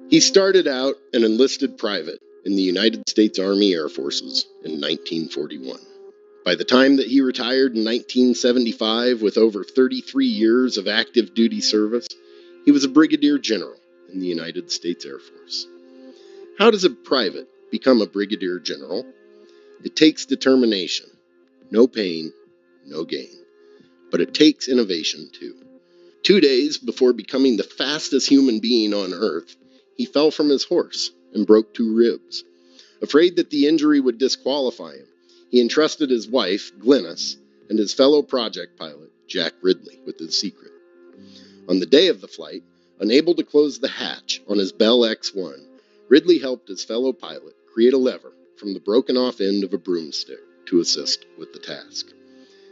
He started out an enlisted private in the United States Army Air Forces in 1941. By the time that he retired in 1975 with over 33 years of active duty service, he was a brigadier general in the United States Air Force. How does a private become a brigadier general? It takes determination. No pain, no gain. But it takes innovation too. 2 days before becoming the fastest human being on Earth, he fell from his horse and broke 2 ribs. Afraid that the injury would disqualify him, he entrusted his wife, Glynis, and his fellow project pilot, Jack Ridley, with his secret. On the day of the flight, unable to close the hatch on his Bell X-1, Ridley helped his fellow pilot create a lever from the broken-off end of a broomstick to assist with the task.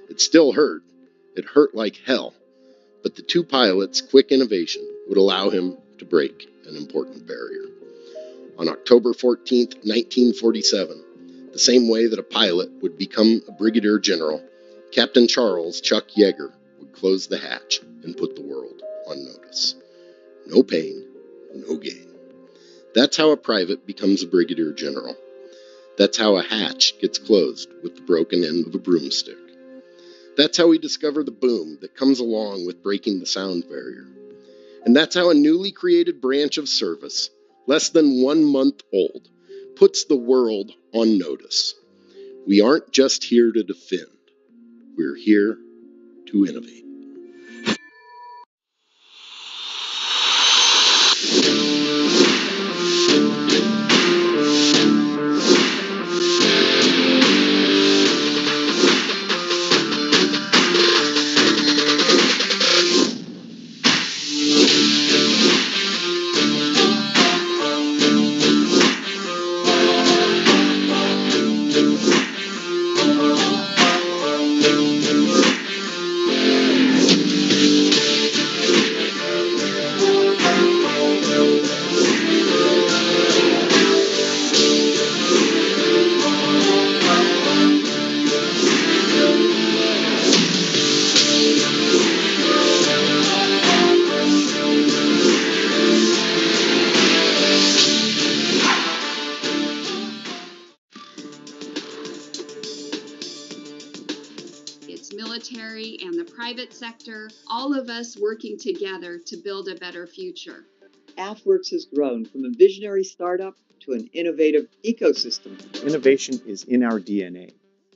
It still hurt. It hurt like hell. But the 2 pilots' quick innovation would allow him to break an important barrier. On October 14, 1947, the same way that a pilot would become a brigadier general, Captain Charles Chuck Yeager would close the hatch and put the world on notice. No pain, no gain. That's how a private becomes a brigadier general. That's how a hatch gets closed with the broken end of a broomstick. That's how we discover the boom that comes along with breaking the sound barrier. And that's how a newly created branch of service, less than 1 month old, puts the world on notice. We aren't just here to defend. We're here to innovate. Military and the private sector, all of us working together to build a better future. AFWERX has grown from a visionary startup to an innovative ecosystem. Innovation is in our DNA.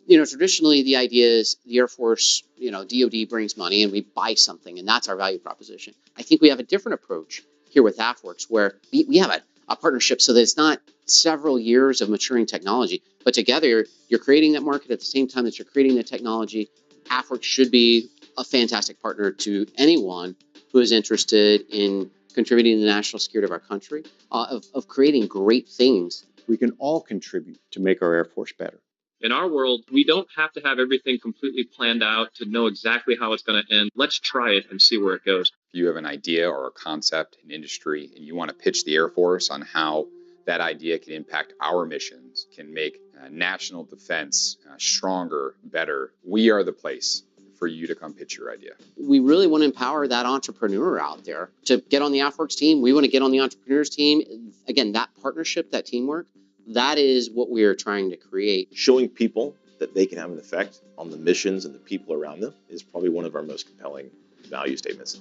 Traditionally the idea is the Air Force, DoD brings money and we buy something, and that's our value proposition. I think we have a different approach here with AFWERX, where we have a partnership so that it's not several years of maturing technology, but together you're creating that market at the same time that you're creating the technology. AFWERX should be a fantastic partner to anyone who is interested in contributing to the national security of our country, of creating great things. We can all contribute to make our Air Force better. In our world, we don't have to have everything completely planned out to know exactly how it's going to end. Let's try it and see where it goes. If you have an idea or a concept in industry and you want to pitch the Air Force on how that idea can impact our missions, can make national defense stronger, better, we are the place for you to come pitch your idea. We really want to empower that entrepreneur out there to get on the AFWERX team. We want to get on the entrepreneurs team. Again, that partnership, that teamwork, that is what we are trying to create. Showing people that they can have an effect on the missions and the people around them is probably one of our most compelling value statements.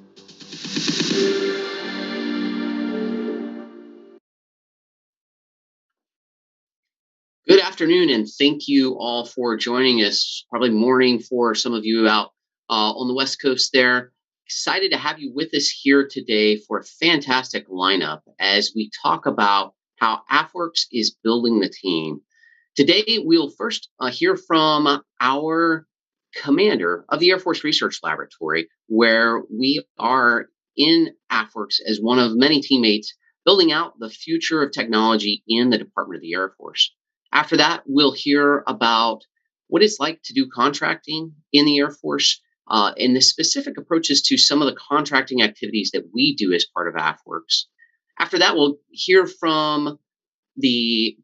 Good afternoon, and thank you all for joining us. Probably morning for some of you out on the West Coast there. Excited to have you with us here today for a fantastic lineup as we talk about how AFWERX is building the team. Today, we'll first hear from our commander of the Air Force Research Laboratory, where we are in AFWERX as one of many teammates building out the future of technology in the Department of the Air Force. After that, we'll hear about what it's like to do contracting in the Air Force and the specific approaches to some of the contracting activities that we do as part of AFWERX. After that, we'll hear from the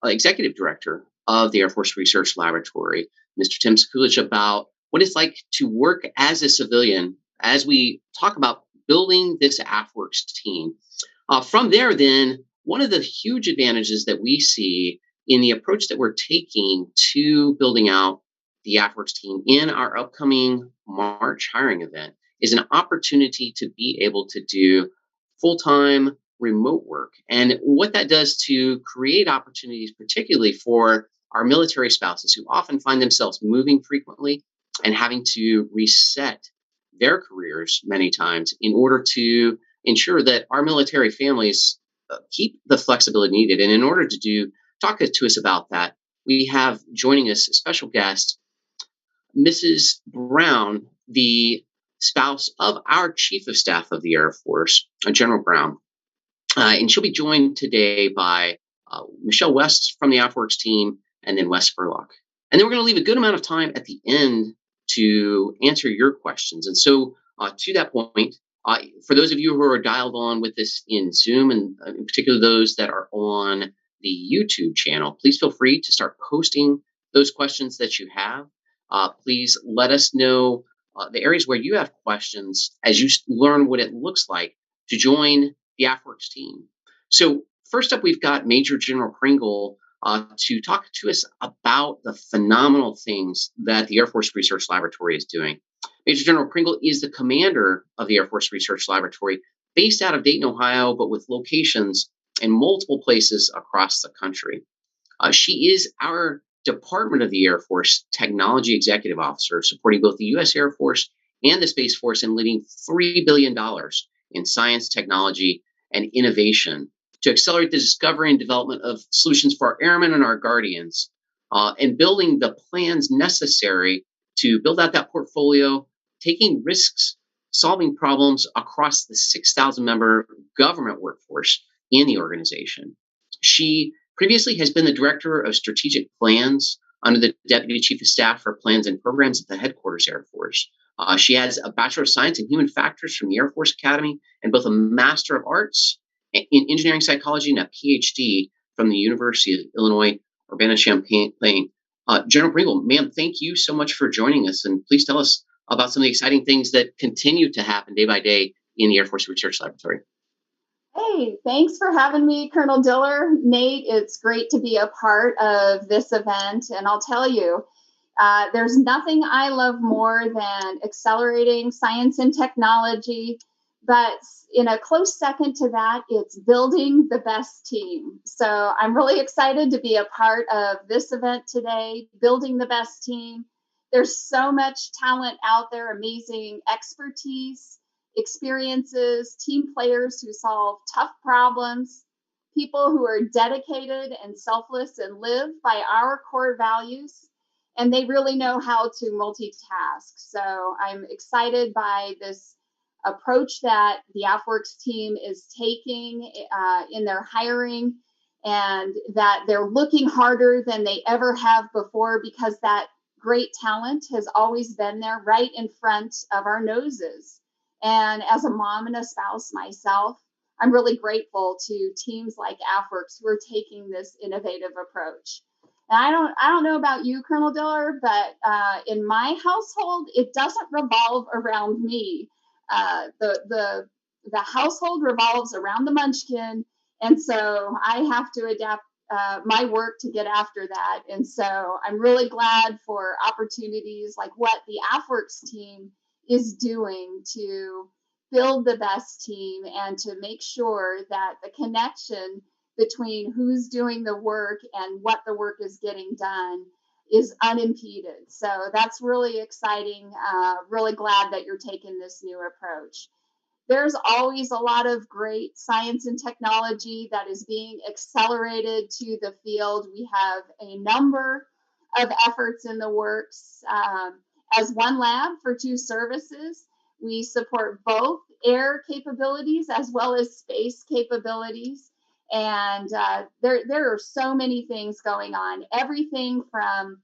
executive director of the Air Force Research Laboratory, Mr. Tim Sekulich, about what it's like to work as a civilian as we talk about building this AFWERX team. From there, then, one of the huge advantages that we see in the approach that we're taking to building out the AFWERX team in our upcoming March hiring event is an opportunity to be able to do full-time remote work. And what that does to create opportunities, particularly for our military spouses who often find themselves moving frequently and having to reset their careers many times in order to ensure that our military families keep the flexibility needed. And in order to talk to us about that, we have joining us a special guest, Mrs. Brown, the spouse of our Chief of Staff of the Air Force, General Brown. And she'll be joined today by Michelle West from the AFWERX team, and then Wes Spurlock. And then we're going to leave a good amount of time at the end to answer your questions. And so to that point, for those of you who are dialed on with us in Zoom, and in particular those that are on the YouTube channel, please feel free to start posting those questions that you have. Please let us know the areas where you have questions as you learn what it looks like to join the AFWERX team. So first up, we've got Major General Pringle to talk to us about the phenomenal things that the Air Force Research Laboratory is doing. Major General Pringle is the commander of the Air Force Research Laboratory, based out of Dayton, Ohio, but with locations in multiple places across the country. She is our Department of the Air Force Technology Executive Officer, supporting both the U.S. Air Force and the Space Force in leading $3 billion in science, technology, and innovation to accelerate the discovery and development of solutions for our airmen and our guardians, and building the plans necessary to build out that portfolio, taking risks, solving problems across the 6,000-member government workforce in the organization. She previously has been the Director of Strategic Plans under the Deputy Chief of Staff for Plans and Programs at the Headquarters Air Force. She has a Bachelor of Science in Human Factors from the Air Force Academy and both a Master of Arts in Engineering Psychology and a PhD from the University of Illinois, Urbana-Champaign. General Pringle, ma'am, thank you so much for joining us, and please tell us about some of the exciting things that continue to happen day by day in the Air Force Research Laboratory. Hey, thanks for having me, Colonel Diller. Nate, it's great to be a part of this event, and I'll tell you, there's nothing I love more than accelerating science and technology, but in a close second to that, it's building the best team. So I'm really excited to be a part of this event today, building the best team. There's so much talent out there, amazing expertise, experiences, team players who solve tough problems, people who are dedicated and selfless and live by our core values, and they really know how to multitask. So I'm excited by this approach that the AFWERX team is taking in their hiring, and that they're looking harder than they ever have before, because that great talent has always been there right in front of our noses. And as a mom and a spouse myself, I'm really grateful to teams like AFWERX who are taking this innovative approach. And I don't know about you, Colonel Diller, but in my household, it doesn't revolve around me. The household revolves around the munchkin, and so I have to adapt my work to get after that. And so I'm really glad for opportunities like what the AFWERX team is doing to build the best team and to make sure that the connection between who's doing the work and what the work is getting done is unimpeded. So that's really exciting. Really glad that you're taking this new approach. There's always a lot of great science and technology that is being accelerated to the field. We have a number of efforts in the works. As one lab for two services, we support both air capabilities as well as space capabilities. And there are so many things going on, everything from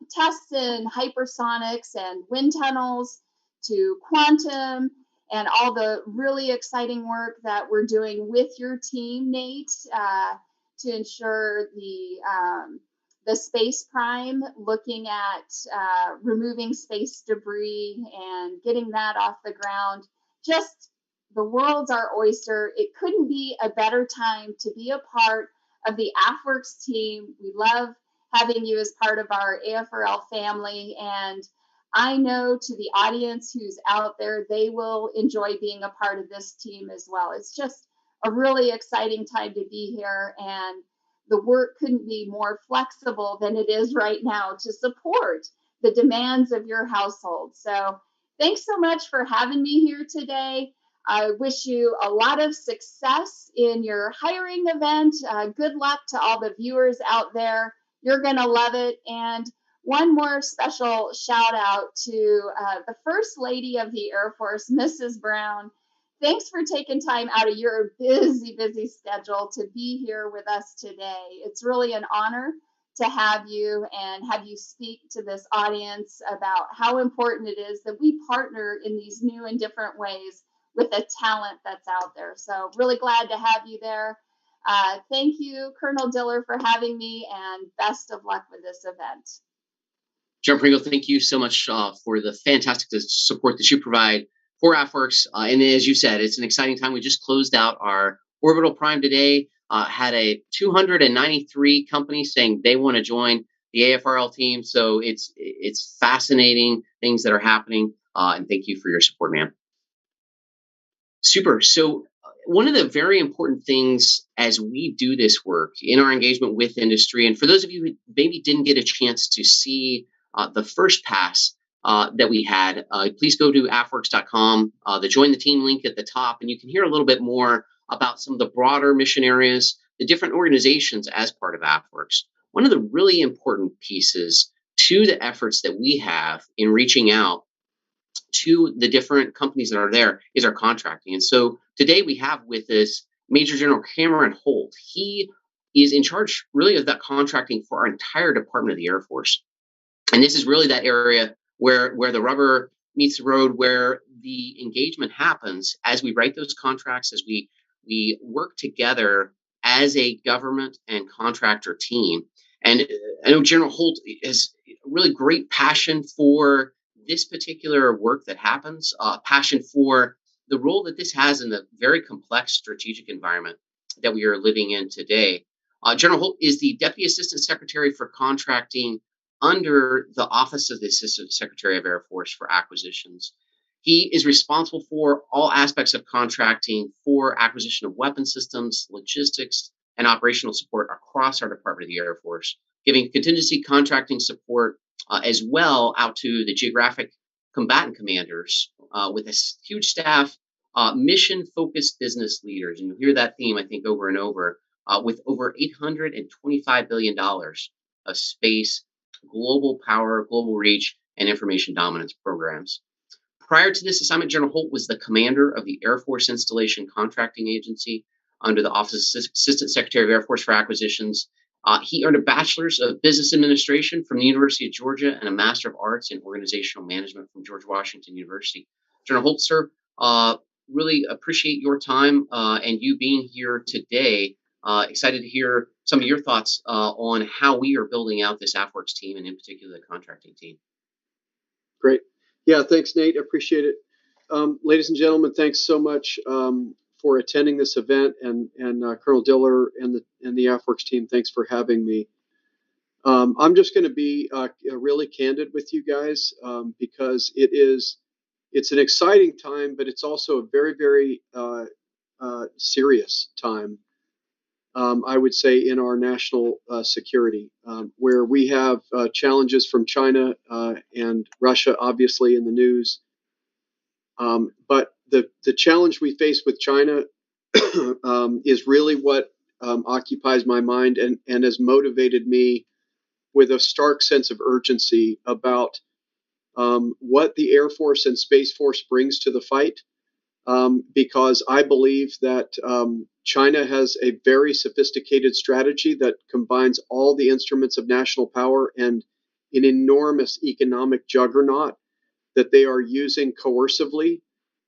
tests in hypersonics and wind tunnels to quantum and all the really exciting work that we're doing with your team, Nate, to ensure the the Space Prime, looking at removing space debris and getting that off the ground. Just the world's our oyster. It couldn't be a better time to be a part of the AFWERX team. We love having you as part of our AFRL family, and I know to the audience who's out there, they will enjoy being a part of this team as well. It's just a really exciting time to be here, and the work couldn't be more flexible than it is right now to support the demands of your household. So thanks so much for having me here today. I wish you a lot of success in your hiring event. Good luck to all the viewers out there. You're going to love it. And one more special shout out to the First Lady of the Air Force, Mrs. Brown. Thanks for taking time out of your busy, busy schedule to be here with us today. It's really an honor to have you and have you speak to this audience about how important it is that we partner in these new and different ways with the talent that's out there. So really glad to have you there. Thank you, Colonel Diller, for having me, and best of luck with this event. General Pringle, thank you so much for the fantastic support that you provide for AFWERX. And as you said, it's an exciting time. We just closed out our Orbital Prime today, had a 293 companies saying they want to join the AFRL team. So it's fascinating things that are happening. And thank you for your support, man. Super. So one of the very important things as we do this work in our engagement with industry, and for those of you who maybe didn't get a chance to see the first pass that we had, please go to AFWERX.com, the Join the Team link at the top, and you can hear a little bit more about some of the broader mission areas, the different organizations as part of AFWERX. One of the really important pieces to the efforts that we have in reaching out to the different companies that are there is our contracting. And so today we have with us Major General Cameron Holt. He is in charge really of that contracting for our entire Department of the Air Force. And this is really that area where the rubber meets the road, where the engagement happens as we write those contracts, as we work together as a government and contractor team. And I know General Holt has a really great passion for this particular work that happens, passion for the role that this has in the very complex strategic environment that we are living in today. General Holt is the Deputy Assistant Secretary for Contracting under the Office of the Assistant Secretary of Air Force for Acquisitions. He is responsible for all aspects of contracting for acquisition of weapon systems, logistics, and operational support across our Department of the Air Force, giving contingency contracting support as well out to the geographic combatant commanders with a huge staff, mission-focused business leaders. And you hear that theme, I think, over and over, with over $825 billion of space, global power, global reach, and information dominance programs. Prior to this assignment, General Holt was the commander of the Air Force Installation Contracting Agency under the Office of Assistant Secretary of Air Force for Acquisitions. He earned a Bachelor's of Business Administration from the University of Georgia and a Master of Arts in Organizational Management from George Washington University. General Holt, sir, really appreciate your time and you being here today. Excited to hear some of your thoughts on how we are building out this AFWERX team, and in particular the contracting team. Great. Yeah, thanks, Nate. I appreciate it. Ladies and gentlemen, thanks so much for attending this event, and Colonel Diller and the AFWERX team, thanks for having me. I'm just going to be really candid with you guys because it's an exciting time, but it's also a very, very serious time. I would say in our national security, where we have challenges from China and Russia, obviously in the news. But the challenge we face with China is really what occupies my mind and has motivated me with a stark sense of urgency about what the Air Force and Space Force brings to the fight. Because I believe that China has a very sophisticated strategy that combines all the instruments of national power and an enormous economic juggernaut that they are using coercively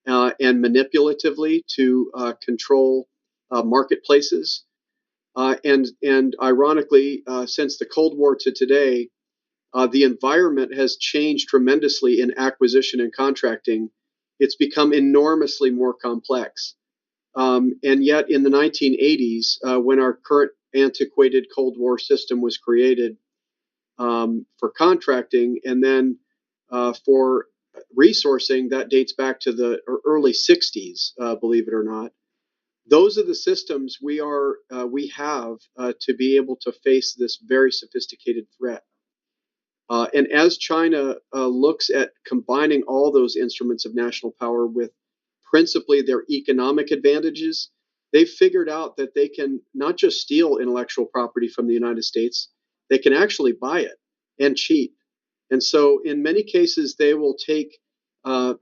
and manipulatively to control marketplaces. And ironically, since the Cold War to today, the environment has changed tremendously in acquisition and contracting. It's become enormously more complex. And yet, in the 1980s, when our current antiquated Cold War system was created for contracting, and then for resourcing, that dates back to the early 60s, believe it or not. Those are the systems we have to be able to face this very sophisticated threat. And as China looks at combining all those instruments of national power with principally their economic advantages, they've figured out that they can not just steal intellectual property from the United States, they can actually buy it, and cheap. And so, in many cases, they will take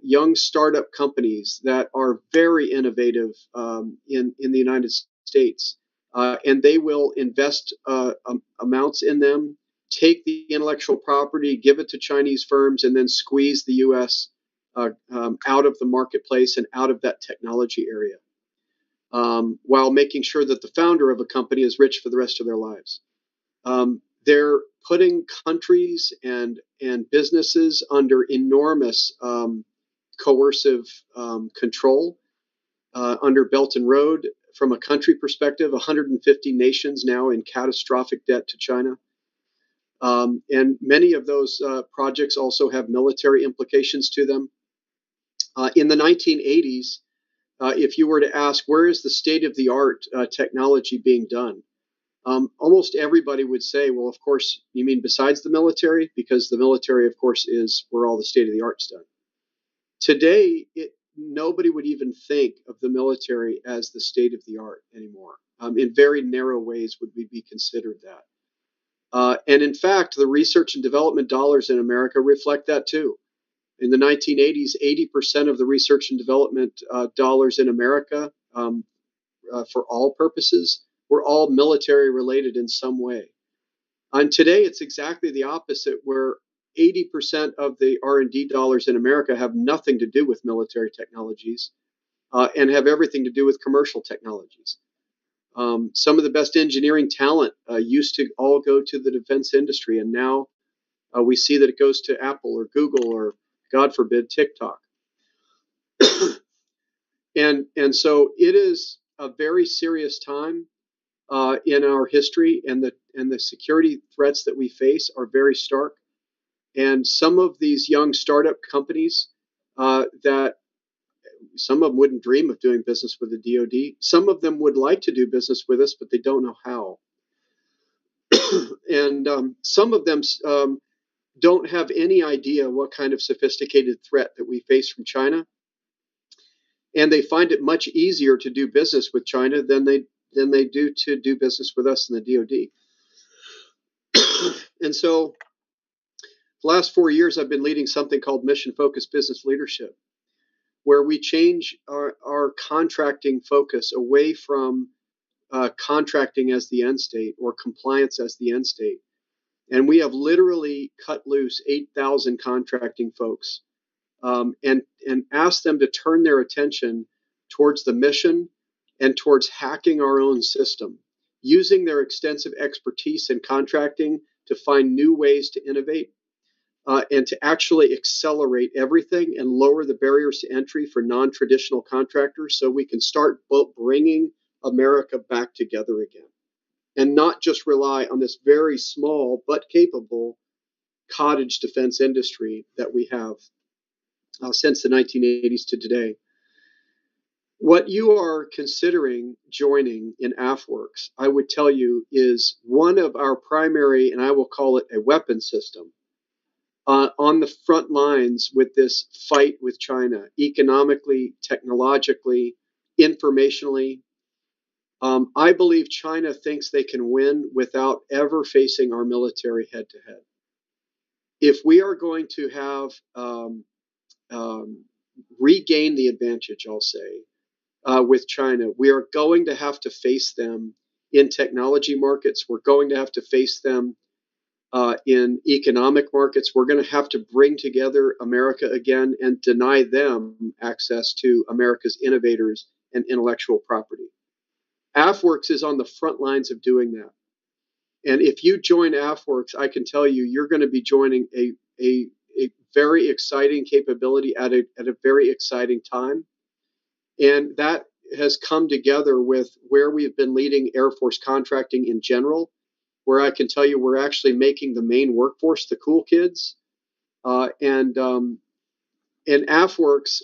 young startup companies that are very innovative in the United States, and they will invest amounts in them, take the intellectual property, give it to Chinese firms, and then squeeze the U.S. Out of the marketplace and out of that technology area, while making sure that the founder of a company is rich for the rest of their lives. They're putting countries and businesses under enormous coercive control, under Belt and Road. From a country perspective, 150 nations now in catastrophic debt to China. And many of those projects also have military implications to them. In the 1980s, if you were to ask, where is the state-of-the-art technology being done? Almost everybody would say, well, of course, you mean besides the military? Because the military, of course, is where all the state-of-the-art's done. Today, nobody would even think of the military as the state-of-the-art anymore. In very narrow ways would we be considered that. And in fact, the research and development dollars in America reflect that too. In the 1980s, 80% of the research and development dollars in America, for all purposes, were all military related in some way. And today, it's exactly the opposite, where 80% of the R&D dollars in America have nothing to do with military technologies and have everything to do with commercial technologies. Some of the best engineering talent used to all go to the defense industry, and now we see that it goes to Apple or Google or, God forbid, TikTok. And so it is a very serious time in our history, and the security threats that we face are very stark. And some of these young startup companies that some of them wouldn't dream of doing business with the DoD. Some of them would like to do business with us, but they don't know how. And some of them don't have any idea what kind of sophisticated threat that we face from China. And they find it much easier to do business with China than they do to do business with us in the DoD. And so the last 4 years, I've been leading something called mission-focused business leadership, where we change our contracting focus away from contracting as the end state or compliance as the end state. And we have literally cut loose 8,000 contracting folks and asked them to turn their attention towards the mission and towards hacking our own system, using their extensive expertise in contracting to find new ways to innovate and to actually accelerate everything and lower the barriers to entry for non-traditional contractors, so we can start bringing America back together again and not just rely on this very small but capable cottage defense industry that we have since the 1980s to today. What you are considering joining in AFWERX, I would tell you, is one of our primary, and I will call it a weapon system, on the front lines with this fight with China, economically, technologically, informationally. I believe China thinks they can win without ever facing our military head to head. If we are going to have regain the advantage, I'll say, with China, we are going to have to face them in technology markets. We're going to have to face them in economic markets. We're going to have to bring together America again and deny them access to America's innovators and intellectual property. AFWERX is on the front lines of doing that. And if you join AFWERX, I can tell you, you're going to be joining a very exciting capability at a very exciting time. And that has come together with where we've been leading Air Force contracting in general, where I can tell you we're actually making the main workforce the cool kids. And AFWERX,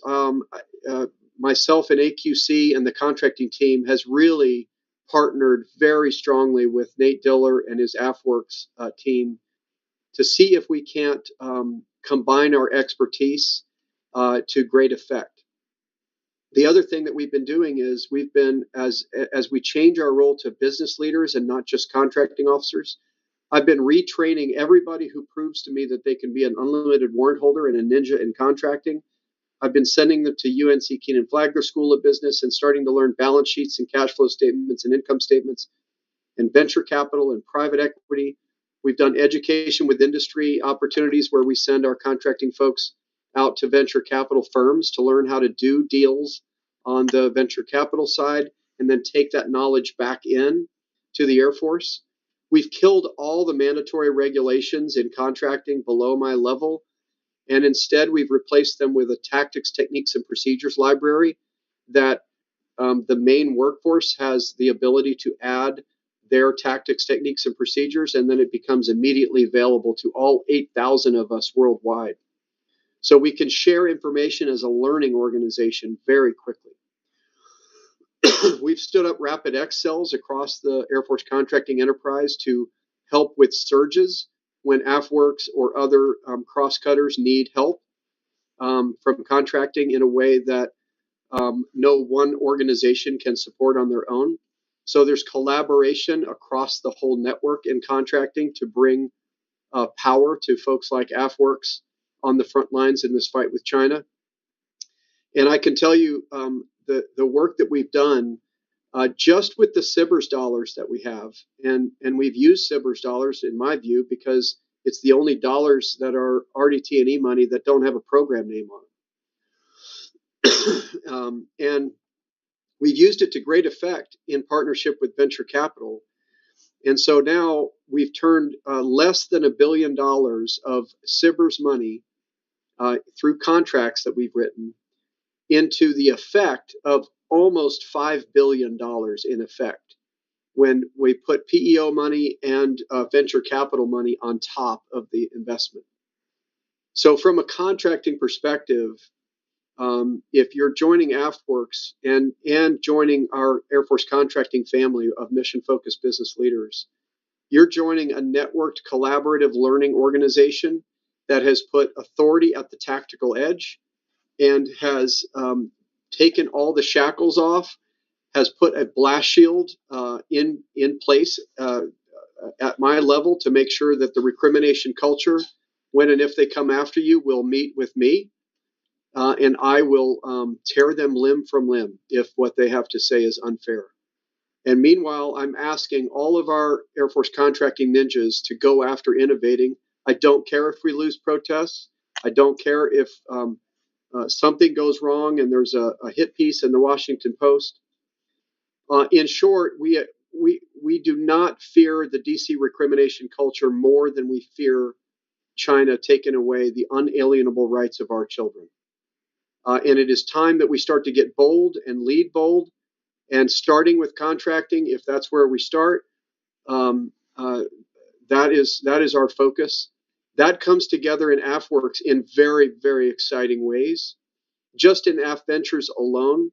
myself and AQC and the contracting team has really partnered very strongly with Nate Diller and his AFWERX team to see if we can't combine our expertise to great effect. The other thing that we've been doing is we've been, as we change our role to business leaders and not just contracting officers, I've been retraining everybody who proves to me that they can be an unlimited warrant holder and a ninja in contracting. I've been sending them to UNC Keenan Flagler School of Business and starting to learn balance sheets and cash flow statements and income statements and venture capital and private equity. We've done education with industry opportunities where we send our contracting folks out to venture capital firms to learn how to do deals on the venture capital side and then take that knowledge back in to the Air Force. We've killed all the mandatory regulations in contracting below my level, and instead we've replaced them with a tactics, techniques, and procedures library that the main workforce has the ability to add their tactics, techniques, and procedures, and then it becomes immediately available to all 8,000 of us worldwide. So we can share information as a learning organization very quickly. We've stood up Rapid X cells across the Air Force contracting enterprise to help with surges when AFWERX or other cross-cutters need help from contracting in a way that no one organization can support on their own. So there's collaboration across the whole network in contracting to bring power to folks like AFWERX on the front lines in this fight with China. And I can tell you the work that we've done just with the SBIRS dollars that we have, and we've used SBIRS dollars in my view because it's the only dollars that are RDT&E money that don't have a program name on them. And we've used it to great effect in partnership with venture capital. And so now we've turned less than $1 billion of SBIRS money through contracts that we've written into the effect of almost $5 billion in effect when we put PEO money and venture capital money on top of the investment. So from a contracting perspective, if you're joining AFWERX and joining our Air Force contracting family of mission-focused business leaders, you're joining a networked collaborative learning organization that has put authority at the tactical edge and has taken all the shackles off, has put a blast shield in place at my level to make sure that the recrimination culture, when and if they come after you, will meet with me. And I will tear them limb from limb if what they have to say is unfair. And meanwhile, I'm asking all of our Air Force contracting ninjas to go after innovating. I don't care if we lose protests. I don't care if something goes wrong and there's a hit piece in the Washington Post. In short, we do not fear the DC recrimination culture more than we fear China taking away the unalienable rights of our children. And it is time that we start to get bold and lead bold. And starting with contracting, if that's where we start, that is our focus. That comes together in AFWERX in very, very exciting ways. Just in AFVentures alone,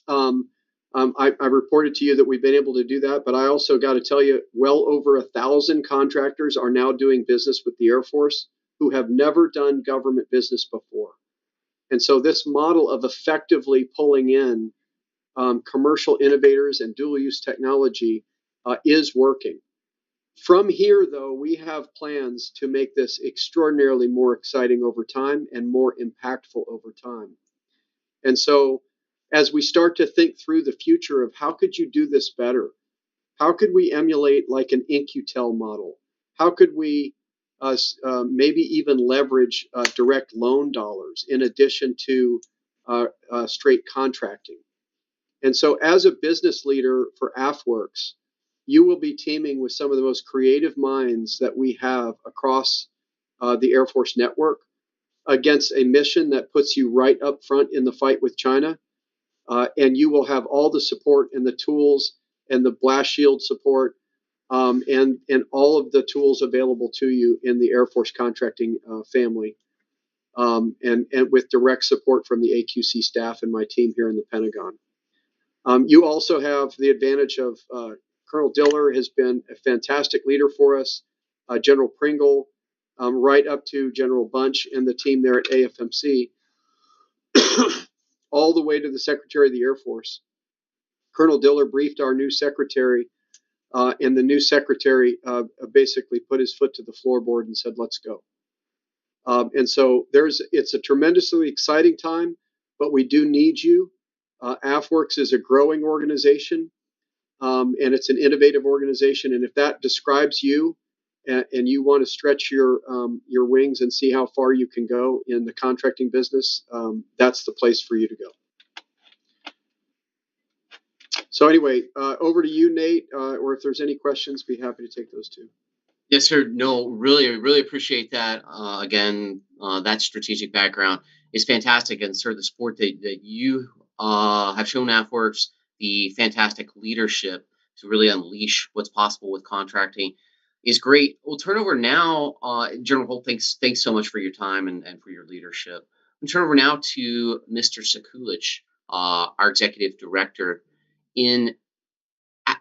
I reported to you that we've been able to do that, but I also got to tell you, well over 1,000 contractors are now doing business with the Air Force who have never done government business before. And so this model of effectively pulling in commercial innovators and dual-use technology is working. From here, though, we have plans to make this extraordinarily more exciting over time and more impactful over time. And so as we start to think through the future of how could you do this better? How could we emulate like an InQtel model? How could we maybe even leverage direct loan dollars in addition to straight contracting? And so as a business leader for AFWERX, you will be teaming with some of the most creative minds that we have across the Air Force network against a mission that puts you right up front in the fight with China. And you will have all the support and the tools and the blast shield support and all of the tools available to you in the Air Force contracting family. And with direct support from the AQC staff and my team here in the Pentagon. You also have the advantage of Colonel Diller has been a fantastic leader for us, General Pringle, right up to General Bunch and the team there at AFMC, all the way to the Secretary of the Air Force. Colonel Diller briefed our new secretary, and the new secretary basically put his foot to the floorboard and said, let's go. And so it's a tremendously exciting time, but we do need you. AFWERX is a growing organization, and it's an innovative organization. And if that describes you, and you want to stretch your wings and see how far you can go in the contracting business, that's the place for you to go. So anyway, over to you, Nate, or if there's any questions, be happy to take those too. Yes, sir. No, really appreciate that. Again, that strategic background is fantastic. And, sir, the support that you have shown AFWERX, the fantastic leadership to really unleash what's possible with contracting is great. We'll turn over now. General Holt, thanks so much for your time and for your leadership. We'll turn over now to Mr. Sekulich, our executive director in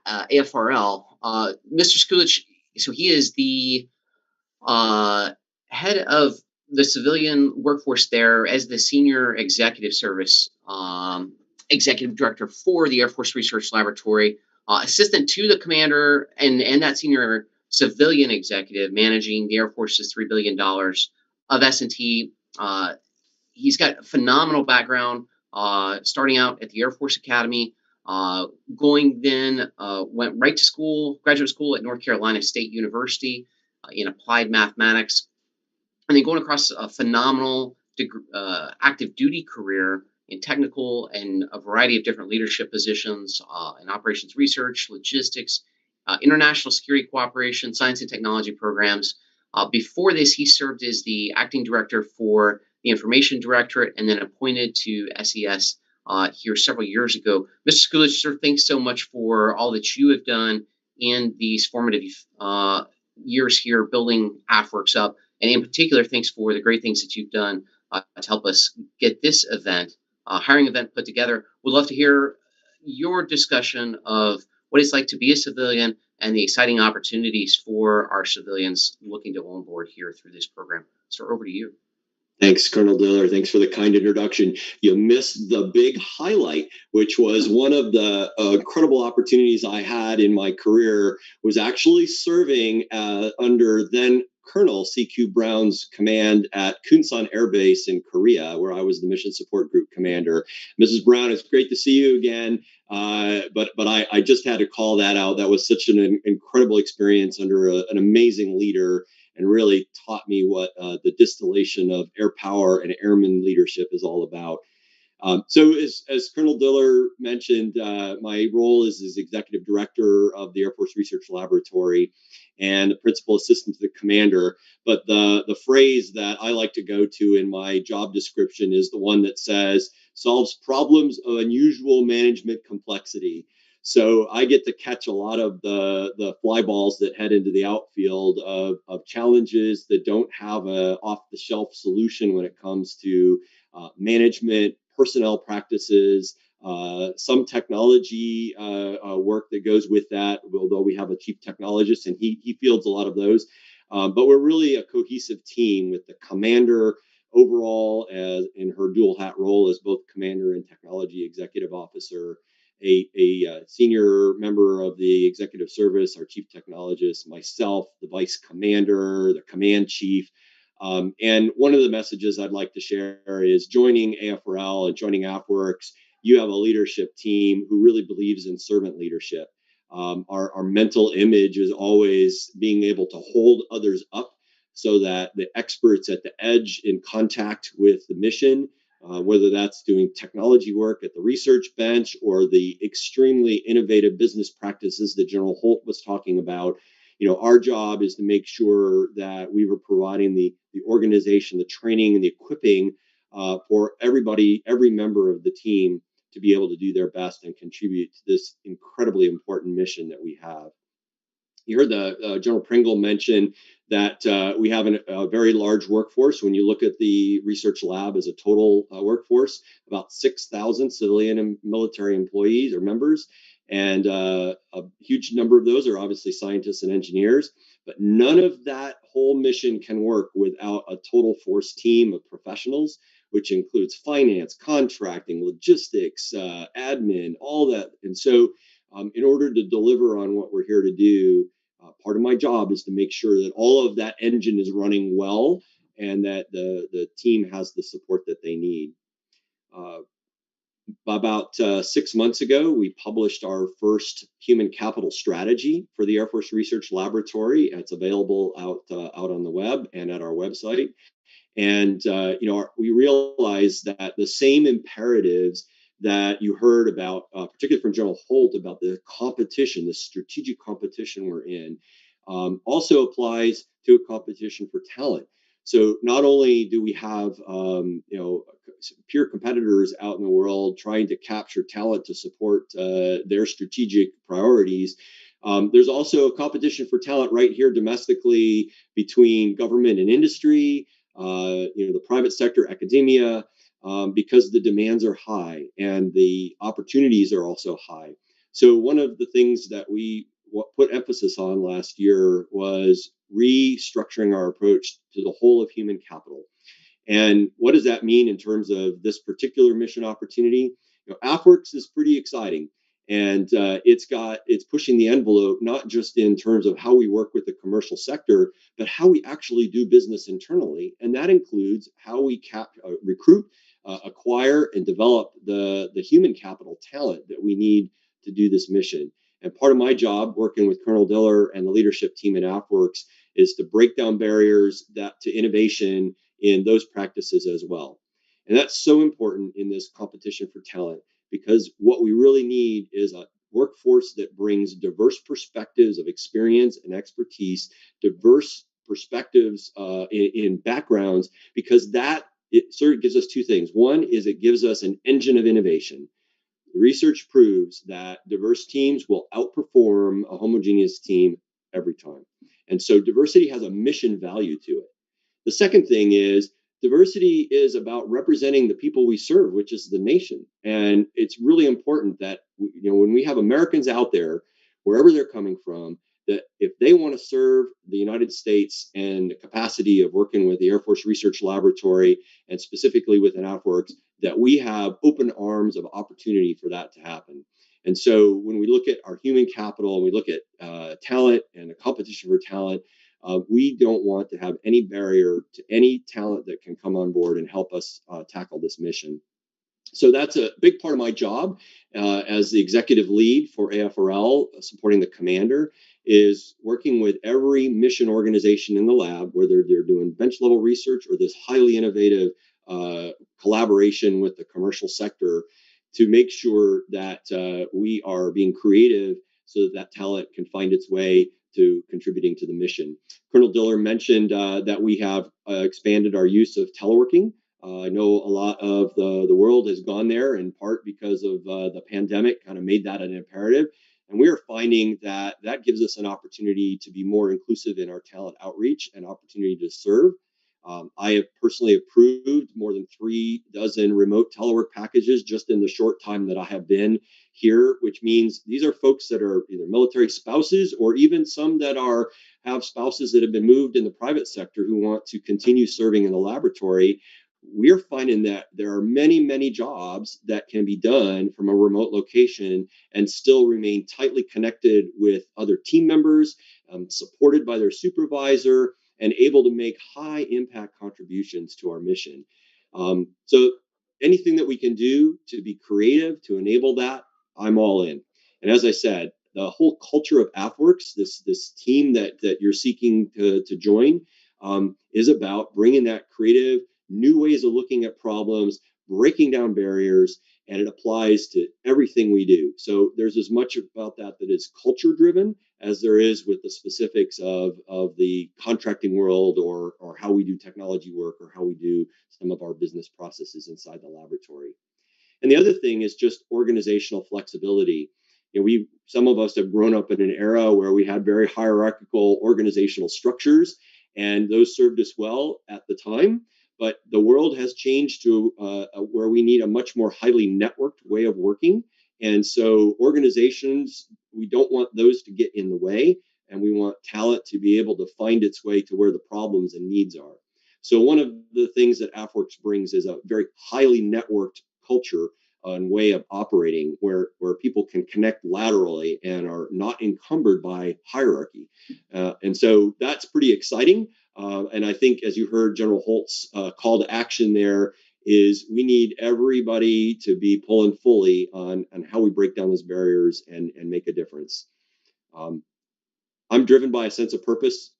AFRL. Mr. Sekulich, so he is the head of the civilian workforce there as the senior executive service executive director for the Air Force Research Laboratory, assistant to the commander and that senior civilian executive managing the Air Force's $3 billion of S&T. He's got a phenomenal background, starting out at the Air Force Academy, went right to graduate school at North Carolina State University in applied mathematics, and then going across a phenomenal active duty career in technical and a variety of different leadership positions in operations research, logistics, international security cooperation, science and technology programs. Before this, he served as the acting director for the Information Directorate and then appointed to SES here several years ago. Mr. Sekulich, sir, thanks so much for all that you have done in these formative years here building AFWERX up. And in particular, thanks for the great things that you've done to help us get this event, hiring event put together. We'd love to hear your discussion of what it's like to be a civilian and the exciting opportunities for our civilians looking to onboard here through this program. So over to you. Thanks, Colonel Diller. Thanks for the kind introduction. You missed the big highlight, which was one of the incredible opportunities I had in my career was actually serving under then Colonel C.Q. Brown's command at Kunsan Air Base in Korea, where I was the Mission Support Group commander. Mrs. Brown, it's great to see you again, but I just had to call that out. That was such an incredible experience under an amazing leader, and really taught me what the distillation of air power and airman leadership is all about. So as Colonel Diller mentioned, my role is as executive director of the Air Force Research Laboratory and the principal assistant to the commander. But the phrase that I like to go to in my job description is the one that says, solves problems of unusual management complexity. So I get to catch a lot of the fly balls that head into the outfield of challenges that don't have a off-the-shelf solution when it comes to management, personnel practices, some technology work that goes with that, although we have a chief technologist and he fields a lot of those. But we're really a cohesive team with the commander overall in her dual hat role as both commander and technology executive officer, a senior member of the executive service, our chief technologist, myself, the vice commander, the command chief. And one of the messages I'd like to share is joining AFRL and joining AFWERX, you have a leadership team who really believes in servant leadership. Our mental image is always being able to hold others up so that the experts at the edge in contact with the mission whether that's doing technology work at the research bench or the extremely innovative business practices that General Holt was talking about. Our job is to make sure that we were providing the organization, the training, and the equipping for everybody, every member of the team, to be able to do their best and contribute to this incredibly important mission that we have. You heard the General Pringle mention that we have a very large workforce. When you look at the research lab as a total workforce, about 6,000 civilian and military employees or members, and a huge number of those are obviously scientists and engineers. But none of that whole mission can work without a total force team of professionals, which includes finance, contracting, logistics, admin, all that. And so in order to deliver on what we're here to do, part of my job is to make sure that all of that engine is running well and that the team has the support that they need. About 6 months ago, we published our first human capital strategy for the Air Force Research Laboratory. It's available out on the web and at our website. And we realized that the same imperatives that you heard about, particularly from General Holt, about the competition, the strategic competition we're in, also applies to a competition for talent. So not only do we have peer competitors out in the world trying to capture talent to support their strategic priorities, there's also a competition for talent right here domestically between government and industry, the private sector, academia, because the demands are high and the opportunities are also high. So one of the things that we put emphasis on last year was restructuring our approach to the whole of human capital. And what does that mean in terms of this particular mission opportunity? AFWERX is pretty exciting. And it's pushing the envelope, not just in terms of how we work with the commercial sector, but how we actually do business internally. And that includes how we recruit, acquire, and develop the human capital talent that we need to do this mission. And part of my job, working with Colonel Diller and the leadership team at AFWERX, is to break down barriers to innovation in those practices as well. And that's so important in this competition for talent, because what we really need is a workforce that brings diverse perspectives of experience and expertise, diverse perspectives in backgrounds, because it sort of gives us two things. One is it gives us an engine of innovation. The research proves that diverse teams will outperform a homogeneous team every time. And so diversity has a mission value to it. The second thing is diversity is about representing the people we serve, which is the nation. And it's really important that when we have Americans out there, wherever they're coming from, that if they want to serve the United States and the capacity of working with the Air Force Research Laboratory and specifically within AFWERX, that we have open arms of opportunity for that to happen. And so when we look at our human capital and we look at talent and the competition for talent, we don't want to have any barrier to any talent that can come on board and help us tackle this mission. So that's a big part of my job as the executive lead for AFRL, supporting the commander, is working with every mission organization in the lab, whether they're doing bench level research or this highly innovative collaboration with the commercial sector, to make sure that we are being creative so that that talent can find its way to contributing to the mission. Colonel Diller mentioned that we have expanded our use of teleworking. I know a lot of the world has gone there, in part because of the pandemic kind of made that an imperative. And we are finding that that gives us an opportunity to be more inclusive in our talent outreach and opportunity to serve. I have personally approved more than 36 remote telework packages just in the short time that I have been here, which means these are folks that are either military spouses or even some that have spouses that have been moved in the private sector who want to continue serving in the laboratory. We're finding that there are many, many jobs that can be done from a remote location and still remain tightly connected with other team members, supported by their supervisor, and able to make high impact contributions to our mission. So anything that we can do to be creative, to enable that, I'm all in. And as I said, the whole culture of AFWERX, this team that you're seeking to join, is about bringing that creative, new ways of looking at problems, breaking down barriers, and it applies to everything we do. So there's as much about that is culture driven as there is with the specifics of the contracting world or how we do technology work or how we do some of our business processes inside the laboratory. And the other thing is just organizational flexibility. You know, some of us have grown up in an era where we had very hierarchical organizational structures, and those served us well at the time. But the world has changed to where we need a much more highly networked way of working. And so organizations, we don't want those to get in the way, and we want talent to be able to find its way to where the problems and needs are. So one of the things that AFWERX brings is a very highly networked culture and way of operating where people can connect laterally and are not encumbered by hierarchy. And so that's pretty exciting. And I think, as you heard General Holt's call to action there, is we need everybody to be pulling fully on how we break down those barriers and make a difference. I'm driven by a sense of purpose.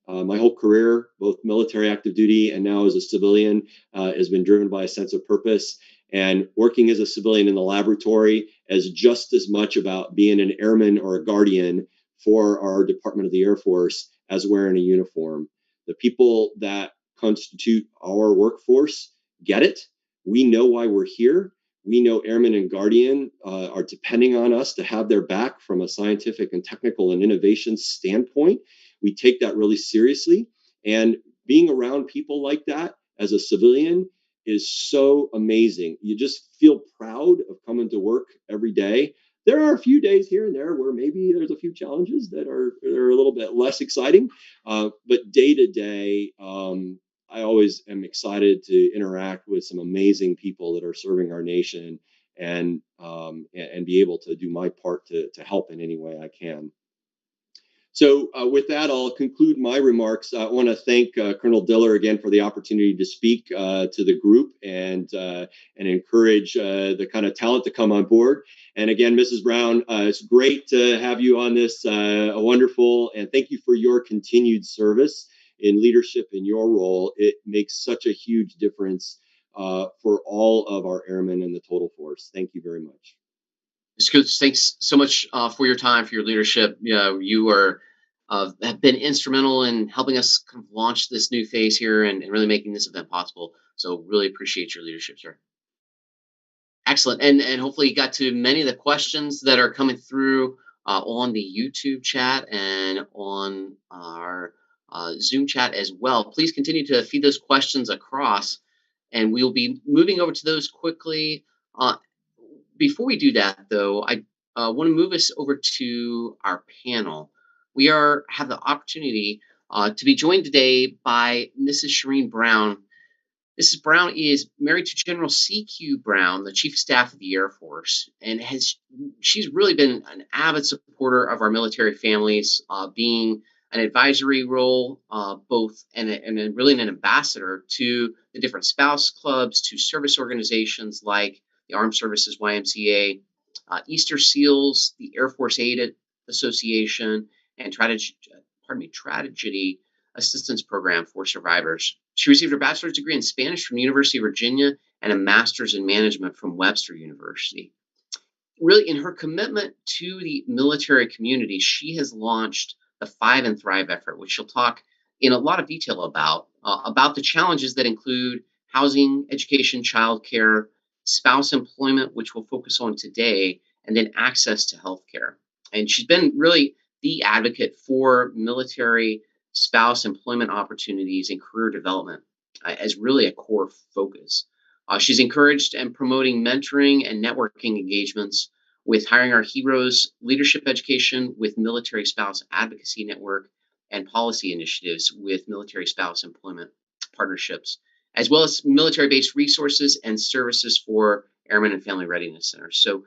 My whole career, both military active duty and now as a civilian, has been driven by a sense of purpose. And working as a civilian in the laboratory is just as much about being an airman or a guardian for our Department of the Air Force as wearing a uniform. The people that constitute our workforce get it. We know why we're here. We know airmen and guardian are depending on us to have their back from a scientific and technical and innovation standpoint. We take that really seriously. And being around people like that as a civilian is so amazing. You just feel proud of coming to work every day. There are a few days here and there where maybe there's a few challenges that are a little bit less exciting. But day to day, I always am excited to interact with some amazing people that are serving our nation and be able to do my part to help in any way I can. So with that, I'll conclude my remarks. I want to thank Colonel Diller again for the opportunity to speak to the group and encourage the kind of talent to come on board. And again, Mrs. Brown, it's great to have you on this, wonderful, and thank you for your continued service in leadership in your role. It makes such a huge difference for all of our airmen and the total force. Thank you very much. Thanks so much for your time, for your leadership. You are have been instrumental in helping us kind of launch this new phase here and really making this event possible. So really appreciate your leadership, sir. Excellent. And hopefully you got to many of the questions that are coming through on the YouTube chat and on our Zoom chat as well. Please continue to feed those questions across, and we'll be moving over to those quickly. Before we do that, though, I want to move us over to our panel. We have the opportunity to be joined today by Mrs. Shireen Brown. Mrs. Brown is married to General C.Q. Brown, the Chief of Staff of the Air Force, and she's really been an avid supporter of our military families, being an advisory role, both and really an ambassador to the different spouse clubs, to service organizations like the Armed Services YMCA, Easter SEALs, the Air Force Aid Association, and Tragedy Assistance Program for Survivors. She received her bachelor's degree in Spanish from the University of Virginia and a master's in management from Webster University. Really, in her commitment to the military community, she has launched the Five and Thrive effort, which she'll talk in a lot of detail about the challenges that include housing, education, childcare, spouse employment, which we'll focus on today, and then access to healthcare. And she's been really the advocate for military spouse employment opportunities and career development as really a core focus. She's encouraged and promoting mentoring and networking engagements with Hiring Our Heroes, leadership education with Military Spouse Advocacy Network, and policy initiatives with military spouse employment partnerships, as well as military-based resources and services for Airmen and Family Readiness Centers. So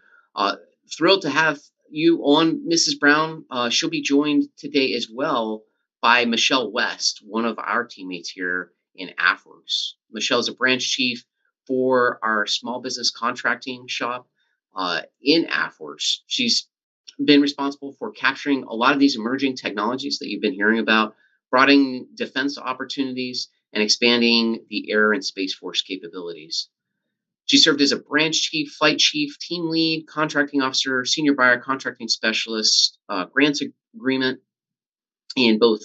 thrilled to have you on, Mrs. Brown. She'll be joined today as well by Michelle West, one of our teammates here in AFWERX. Michelle is a branch chief for our small business contracting shop in AFWERX. She's been responsible for capturing a lot of these emerging technologies that you've been hearing about, broadening defense opportunities, and expanding the Air and Space Force capabilities. She served as a branch chief, flight chief, team lead, contracting officer, senior buyer, contracting specialist, grants agreement in both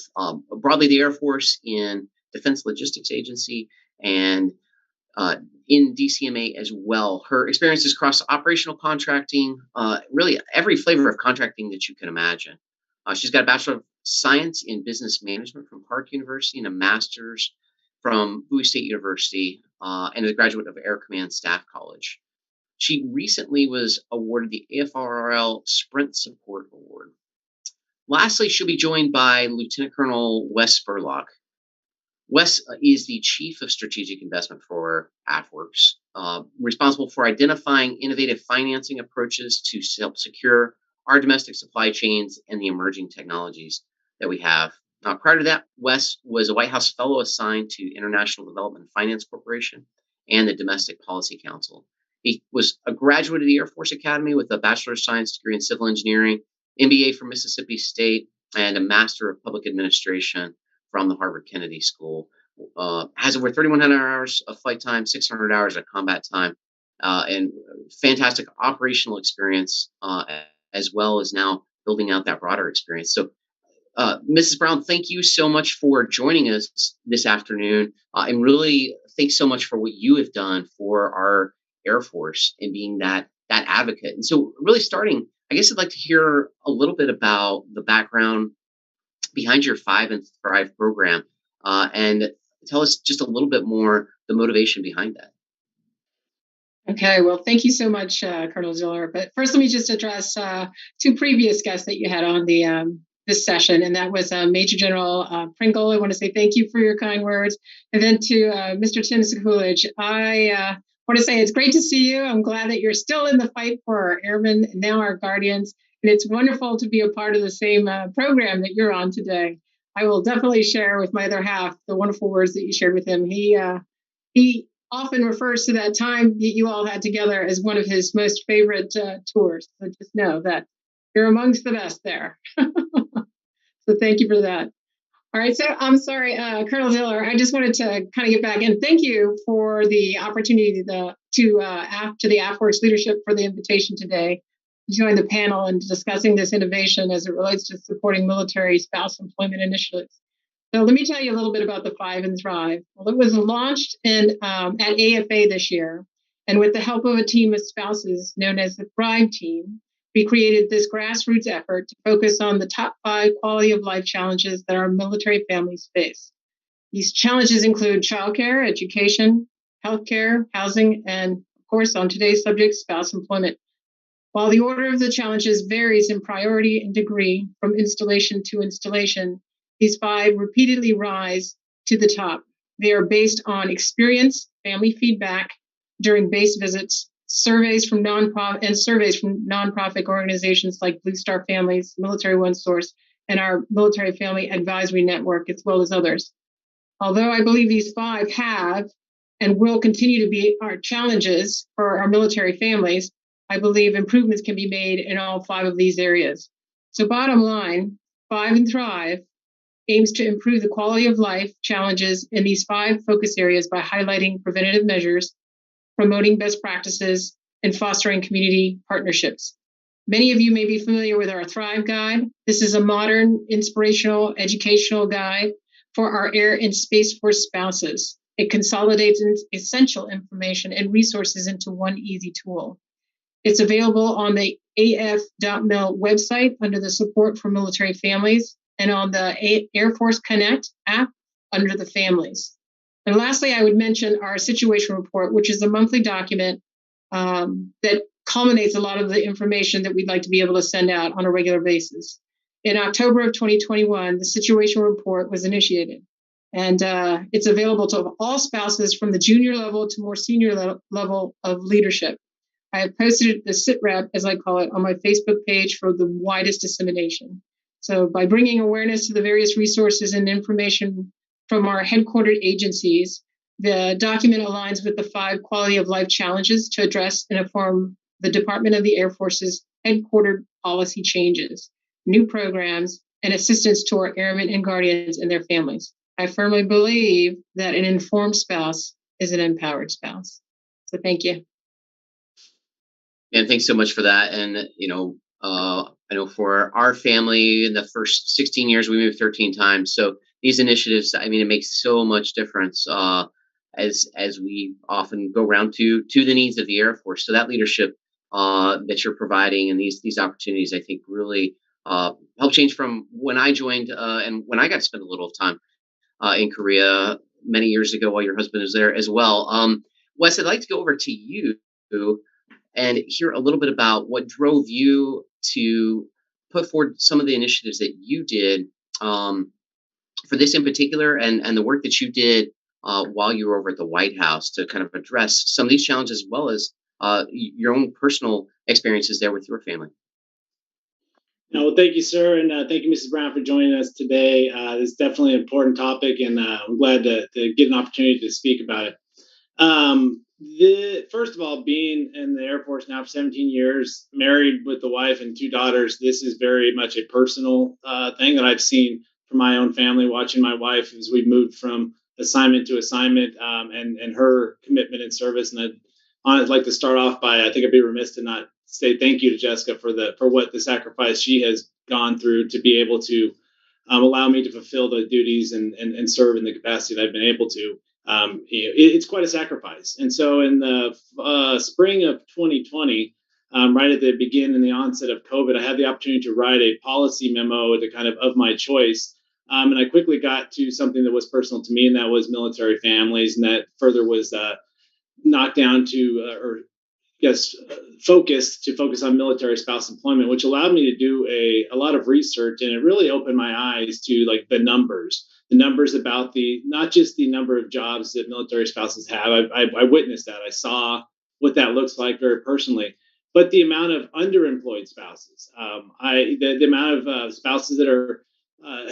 broadly the Air Force, in Defense Logistics Agency, and in DCMA as well. Her experiences cross operational contracting, really every flavor of contracting that you can imagine. She's got a Bachelor of Science in Business Management from Park University and a Master's from Bowie State University, and is a graduate of Air Command Staff College. She recently was awarded the AFWERX Sprint Support Award. Lastly, she'll be joined by Lieutenant Colonel Wes Spurlock. Wes is the Chief of Strategic Investment for AFWERX, responsible for identifying innovative financing approaches to help secure our domestic supply chains and the emerging technologies that we have. Prior to that, Wes was a White House Fellow assigned to International Development Finance Corporation and the Domestic Policy Council. He was a graduate of the Air Force Academy with a Bachelor of Science degree in Civil Engineering, MBA from Mississippi State, and a Master of Public Administration from the Harvard Kennedy School. Has over 3,100 hours of flight time, 600 hours of combat time, and fantastic operational experience, as well as now building out that broader experience. So, Mrs. Brown, thank you so much for joining us this afternoon, and really thanks so much for what you have done for our Air Force and being that advocate. And so, really starting, I guess I'd like to hear a little bit about the background behind your 5 and Thrive program, and tell us just a little bit more the motivation behind that. Okay, well, thank you so much, Colonel Diller. But first, let me just address 2 previous guests that you had on the this session, and that was Major General Pringle. I want to say thank you for your kind words. And then to Mr. Tim Sekulich, I want to say it's great to see you. I'm glad that you're still in the fight for our airmen and now our guardians. And it's wonderful to be a part of the same program that you're on today. I will definitely share with my other half the wonderful words that you shared with him. He often refers to that time that you all had together as one of his most favorite tours. So just know that you're amongst the best there. So thank you for that. All right, so I'm sorry, Colonel Diller, I just wanted to kind of get back and thank you for the opportunity to the AFWERX leadership for the invitation today to join the panel and discussing this innovation as it relates to supporting military spouse employment initiatives. So let me tell you a little bit about the 5 and Thrive. Well, it was launched at AFA this year, and with the help of a team of spouses known as the Thrive team, we created this grassroots effort to focus on the top 5 quality of life challenges that our military families face. These challenges include childcare, education, healthcare, housing, and of course, on today's subject, spouse employment. While the order of the challenges varies in priority and degree from installation to installation, these 5 repeatedly rise to the top. They are based on experience, family feedback during base visits, surveys from nonprofit organizations like Blue Star Families, Military One Source, and our Military Family Advisory Network, as well as others. Although I believe these 5 have and will continue to be our challenges for our military families, I believe improvements can be made in all 5 of these areas. So bottom line, 5 and Thrive aims to improve the quality of life challenges in these 5 focus areas by highlighting preventative measures, promoting best practices, and fostering community partnerships. Many of you may be familiar with our Thrive Guide. This is a modern, inspirational, educational guide for our Air and Space Force spouses. It consolidates essential information and resources into one easy tool. It's available on the af.mil website under the Support for Military Families and on the Air Force Connect app under the Families. And lastly, I would mention our situation report, which is a monthly document that culminates a lot of the information that we'd like to be able to send out on a regular basis. In October of 2021, the situation report was initiated, and it's available to all spouses from the junior level to more senior level of leadership. I have posted the SITREP, as I call it, on my Facebook page for the widest dissemination. So by bringing awareness to the various resources and information from our headquartered agencies, the document aligns with the 5 quality of life challenges to address and inform the Department of the Air Force's headquartered policy changes, new programs, and assistance to our airmen and guardians and their families. I firmly believe that an informed spouse is an empowered spouse. So thank you. And thanks so much for that. And I know for our family, in the first 16 years, we moved 13 times. So these initiatives, I mean, it makes so much difference as we often go around to the needs of the Air Force. So that leadership that you're providing and these opportunities, I think, really help change from when I joined and when I got to spend a little time in Korea many years ago while your husband was there as well. Wes, I'd like to go over to you and hear a little bit about what drove you to put forward some of the initiatives that you did for this in particular, and the work that you did while you were over at the White House to kind of address some of these challenges, as well as your own personal experiences there with your family. Well, thank you, sir, and thank you, Mrs. Brown, for joining us today. It's definitely an important topic, and I'm glad to get an opportunity to speak about it. First of all, being in the Air Force now for 17 years, married with a wife and 2 daughters, this is very much a personal thing that I've seen from my own family, watching my wife as we moved from assignment to assignment, and her commitment and service. And I'd like to start off by, I think I'd be remiss to not say thank you to Jessica for what the sacrifice she has gone through to be able to allow me to fulfill the duties and serve in the capacity that I've been able to. It's quite a sacrifice. And so in the spring of 2020, right at the beginning and the onset of COVID, I had the opportunity to write a policy memo to kind of my choice. And I quickly got to something that was personal to me, and that was military families. And that further was knocked down to, focus on military spouse employment, which allowed me to do a lot of research, and it really opened my eyes to like the numbers about not just the number of jobs that military spouses have. I witnessed that. I saw what that looks like very personally, but the amount of underemployed spouses, the amount of spouses that are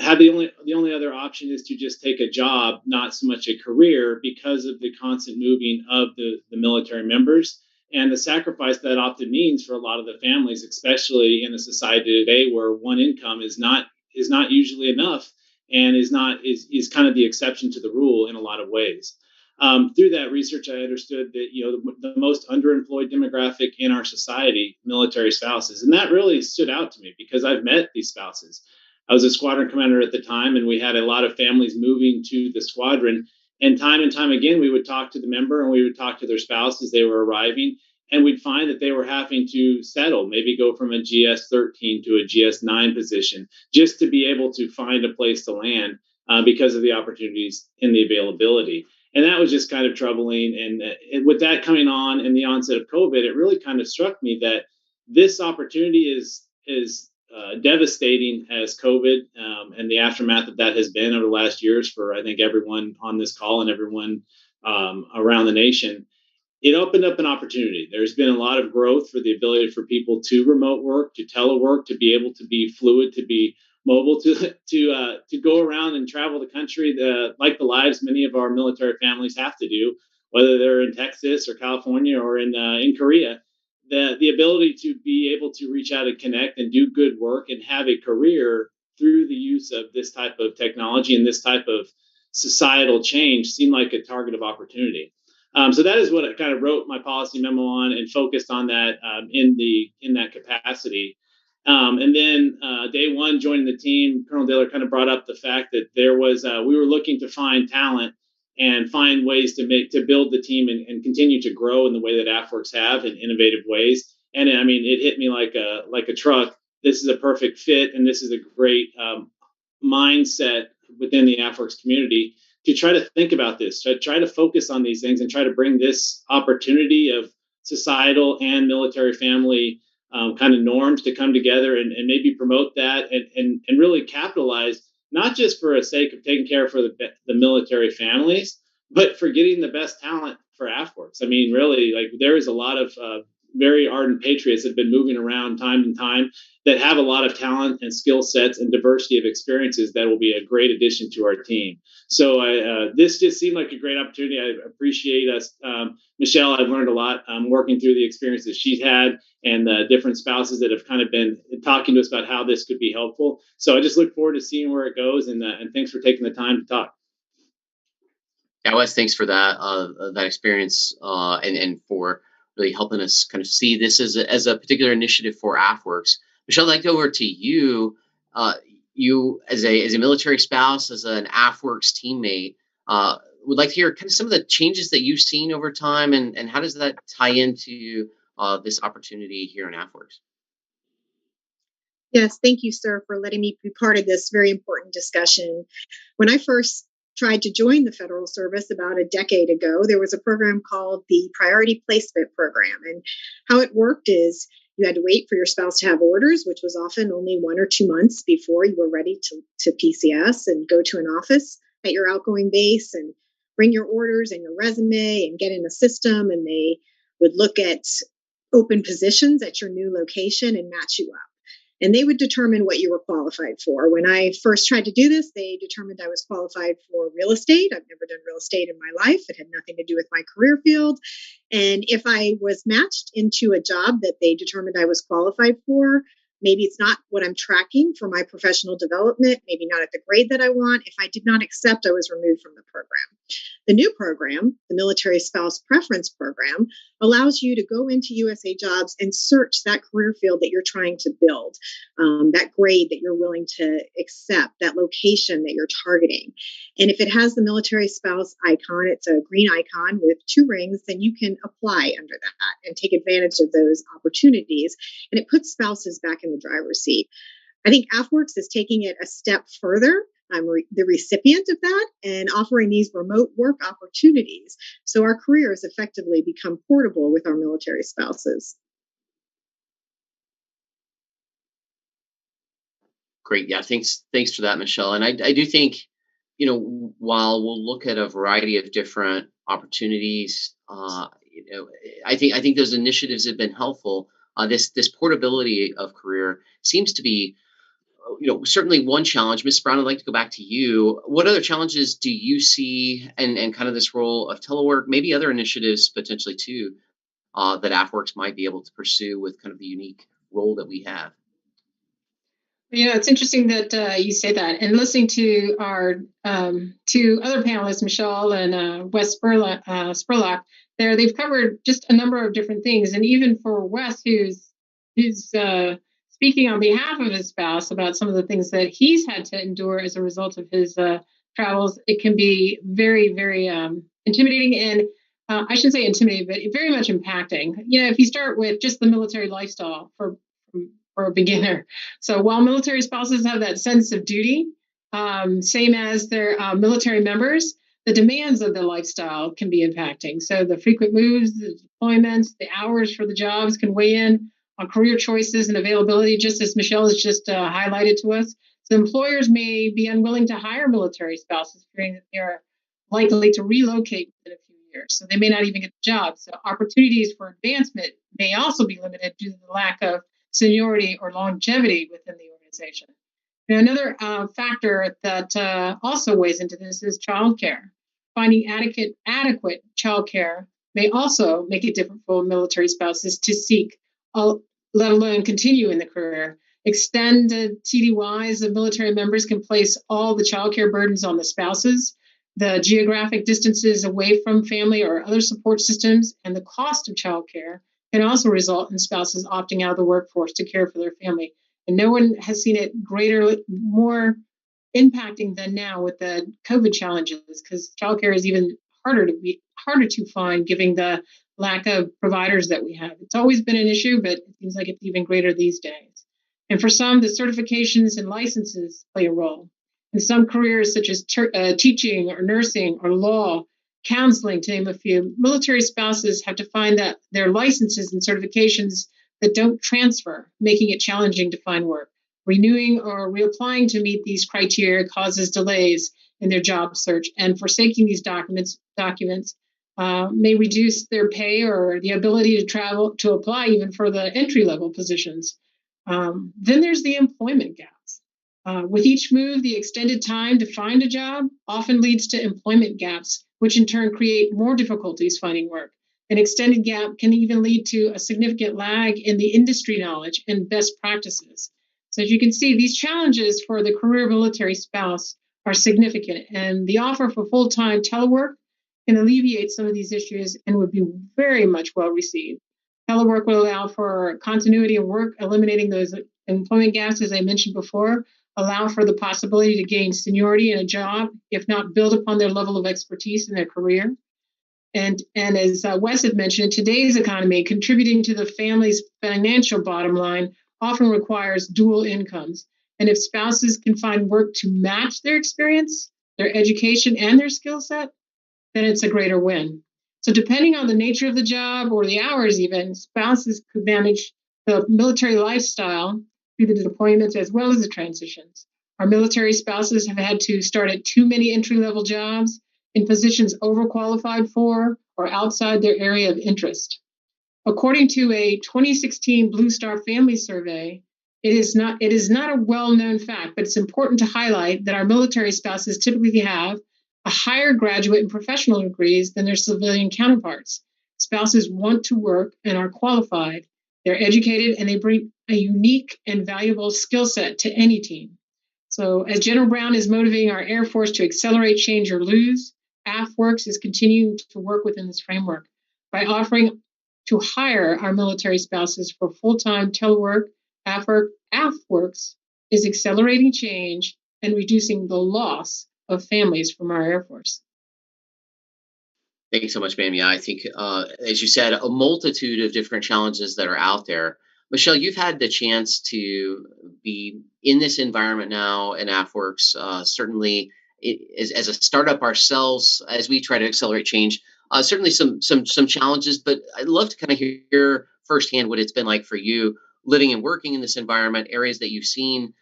have the only other option is to just take a job, not so much a career, because of the constant moving of the military members and the sacrifice that often means for a lot of the families, especially in a society today where one income is not usually enough, and is kind of the exception to the rule in a lot of ways. Through that research, I understood that the most underemployed demographic in our society, military spouses, and that really stood out to me because I've met these spouses. I was a squadron commander at the time, and we had a lot of families moving to the squadron. And time again, we would talk to the member and we would talk to their spouse as they were arriving. And we'd find that they were having to settle, maybe go from a GS-13 to a GS-9 position just to be able to find a place to land because of the opportunities and the availability. And that was just kind of troubling. And with that coming on and the onset of COVID, it really kind of struck me that this opportunity is devastating as COVID and the aftermath of that has been over the last years for, I think, everyone on this call and everyone around the nation. It opened up an opportunity. There's been a lot of growth for the ability for people to remote work, to telework, to be able to be fluid, to be mobile, to go around and travel the country, like the lives many of our military families have to do, whether they're in Texas or California or in Korea. The ability to be able to reach out and connect and do good work and have a career through the use of this type of technology and this type of societal change seemed like a target of opportunity. So that is what I kind of wrote my policy memo on and focused on that in that capacity. And then day one, joining the team, Colonel Diller kind of brought up the fact that there was we were looking to find talent and find ways to build the team and continue to grow in the way that AFWERX have in innovative ways. And I mean, it hit me like a truck. This is a perfect fit, and this is a great mindset within the AFWERX community to try to think about this, to try to focus on these things and try to bring this opportunity of societal and military family kind of norms to come together and maybe promote that and really capitalize, not just for a sake of taking care for the military families, but for getting the best talent for AFWERX. I mean, really, like there is a lot of very ardent patriots that have been moving around time and time that have a lot of talent and skill sets and diversity of experiences that will be a great addition to our team. So this just seemed like a great opportunity. I appreciate us. Michelle, I've learned a lot working through the experiences she's had and the different spouses that have kind of been talking to us about how this could be helpful. So I just look forward to seeing where it goes, and thanks for taking the time to talk. Yeah, Wes, thanks for that experience and for really helping us kind of see this as a particular initiative for AFWERX. Michelle, I'd like to go over to you. You as a military spouse, as an AFWERX teammate, would like to hear kind of some of the changes that you've seen over time, and how does that tie into this opportunity here in AFWERX? Yes, thank you, sir, for letting me be part of this very important discussion. When I first tried to join the Federal Service about a decade ago, there was a program called the Priority Placement Program. And how it worked is you had to wait for your spouse to have orders, which was often only 1 or 2 months before you were ready to PCS, and go to an office at your outgoing base and bring your orders and your resume and get in the system. And they would look at open positions at your new location and match you up. And they would determine what you were qualified for. When I first tried to do this, they determined I was qualified for real estate. I've never done real estate in my life. It had nothing to do with my career field. And if I was matched into a job that they determined I was qualified for, maybe it's not what I'm tracking for my professional development, maybe not at the grade that I want. If I did not accept, I was removed from the program. The new program, the Military Spouse Preference Program, allows you to go into USA Jobs and search that career field that you're trying to build, that grade that you're willing to accept, that location that you're targeting. And if it has the military spouse icon, it's a green icon with 2 rings, then you can apply under that and take advantage of those opportunities. And it puts spouses back in the driver's seat. I think AFWERX is taking it a step further. I'm the recipient of that and offering these remote work opportunities. So our careers effectively become portable with our military spouses. Great. Yeah, thanks for that, Michelle. And I do think, while we'll look at a variety of different opportunities, I think those initiatives have been helpful. This portability of career seems to be, certainly one challenge. Ms. Brown, I'd like to go back to you. What other challenges do you see, and kind of this role of telework, maybe other initiatives potentially too, that AFWERX might be able to pursue with kind of the unique role that we have? It's interesting that you say that. And listening to our 2 other panelists, Michelle and Wes Spurlock, they've covered just a number of different things. And even for Wes, who's speaking on behalf of his spouse about some of the things that he's had to endure as a result of his travels, it can be very, very intimidating, and I shouldn't say intimidating, but very much impacting. If you start with just the military lifestyle for a beginner. So while military spouses have that sense of duty, same as their military members, the demands of the lifestyle can be impacting. So the frequent moves, the deployments, the hours for the jobs can weigh in on career choices and availability, just as Michelle has just highlighted to us. So employers may be unwilling to hire military spouses, fearing that they are likely to relocate within a few years. So they may not even get the job. So opportunities for advancement may also be limited due to the lack of seniority or longevity within the organization. Another factor that also weighs into this is childcare. Finding adequate childcare may also make it difficult for military spouses to seek, let alone continue in the career. Extended TDYs of military members can place all the childcare burdens on the spouses. The geographic distances away from family or other support systems and the cost of childcare can also result in spouses opting out of the workforce to care for their family. And no one has seen it more impacting than now with the COVID challenges, because childcare is even harder to find, given the lack of providers that we have. It's always been an issue, but it seems like it's even greater these days. And for some, the certifications and licenses play a role. In some careers, such as teaching or nursing or law, counseling, to name a few, military spouses have to find that their licenses and certifications that don't transfer, making it challenging to find work. Renewing or reapplying to meet these criteria causes delays in their job search, and forsaking these documents may reduce their pay or the ability to travel to apply even for the entry-level positions. Then there's the employment gaps. With each move, the extended time to find a job often leads to employment gaps, which in turn create more difficulties finding work. An extended gap can even lead to a significant lag in the industry knowledge and best practices. So as you can see, these challenges for the career military spouse are significant, and the offer for full-time telework can alleviate some of these issues and would be very much well received. Telework will allow for continuity of work, eliminating those employment gaps, as I mentioned before, allow for the possibility to gain seniority in a job, if not build upon their level of expertise in their career. And as Wes had mentioned, in today's economy, contributing to the family's financial bottom line often requires dual incomes. And if spouses can find work to match their experience, their education, and their skill set, then it's a greater win. So depending on the nature of the job or the hours even, spouses could manage the military lifestyle through the deployments as well as the transitions. Our military spouses have had to start at too many entry-level jobs in positions overqualified for or outside their area of interest. According to a 2016 Blue Star Family Survey, it is not a well-known fact, but it's important to highlight that our military spouses typically have a higher graduate and professional degrees than their civilian counterparts. Spouses want to work and are qualified. They're educated and they bring a unique and valuable skill set to any team. So as General Brown is motivating our Air Force to accelerate change or lose, AFWERX is continuing to work within this framework by offering to hire our military spouses for full-time telework. AFWERX is accelerating change and reducing the loss of families from our Air Force. Thank you so much, ma'am. Yeah, I think, as you said, a multitude of different challenges that are out there. Michelle, you've had the chance to be in this environment now in AFWERX, certainly as a startup ourselves, as we try to accelerate change. Certainly some challenges, but I'd love to kind of hear firsthand what it's been like for you living and working in this environment, areas that you've seen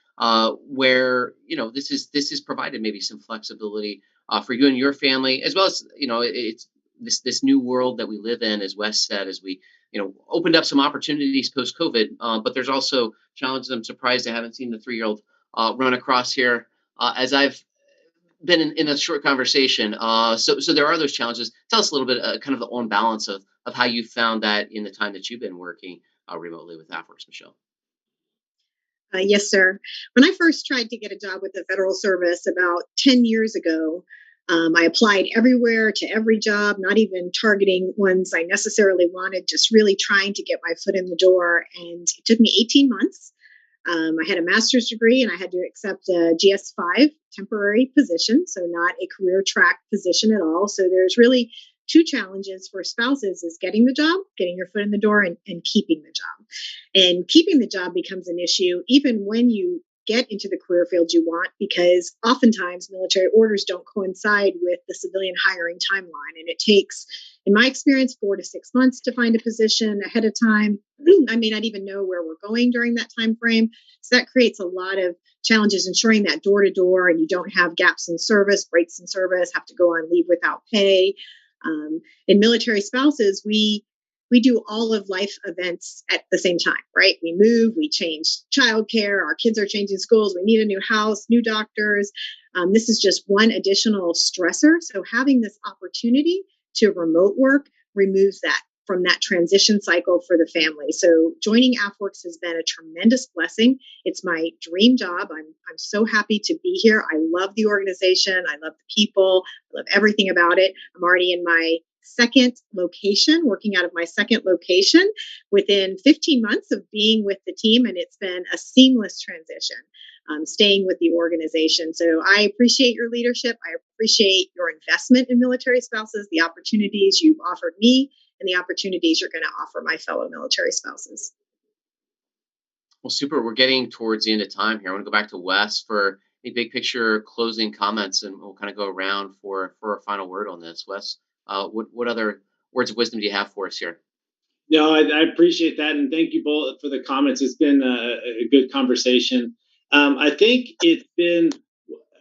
where this is provided maybe some flexibility for you and your family, as well as it's this new world that we live in, as Wes said, as we opened up some opportunities post COVID. But there's also challenges. I'm surprised I haven't seen the 3-year-old run across here as I've been in a short conversation. So there are those challenges. Tell us a little bit, kind of the on balance of how you found that in the time that you've been working remotely with AFWERX, Michelle. Yes, sir. When I first tried to get a job with the Federal Service about 10 years ago, I applied everywhere to every job, not even targeting ones I necessarily wanted, just really trying to get my foot in the door. And it took me 18 months. I had a master's degree and I had to accept a GS-5 temporary position, so not a career track position at all. So there's really two challenges for spouses: is getting the job, getting your foot in the door, and keeping the job. And keeping the job becomes an issue even when you get into the career field you want, because oftentimes military orders don't coincide with the civilian hiring timeline. And it takes, in my experience, 4 to 6 months to find a position ahead of time. I may not even know where we're going during that time frame. So that creates a lot of challenges ensuring that door to door, and you don't have gaps in service, breaks in service, have to go on leave without pay. In military spouses, we do all of life events at the same time, right? We move, we change childcare, our kids are changing schools, we need a new house, new doctors. This is just one additional stressor. So having this opportunity to remote work removes that from that transition cycle for the family. So joining AFWERX has been a tremendous blessing. It's my dream job. I'm so happy to be here. I love the organization. I love the people. I love everything about it. I'm already in my second location, working out of my second location within 15 months of being with the team. And it's been a seamless transition, staying with the organization. So I appreciate your leadership. I appreciate your investment in military spouses, the opportunities you've offered me, and the opportunities you're going to offer my fellow military spouses. Well, super. We're getting towards the end of time here. I want to go back to Wes for a big picture closing comments, and we'll kind of go around for a final word on this. Wes, what other words of wisdom do you have for us here? No, I appreciate that, and thank you both for the comments. It's been a good conversation. I think it's been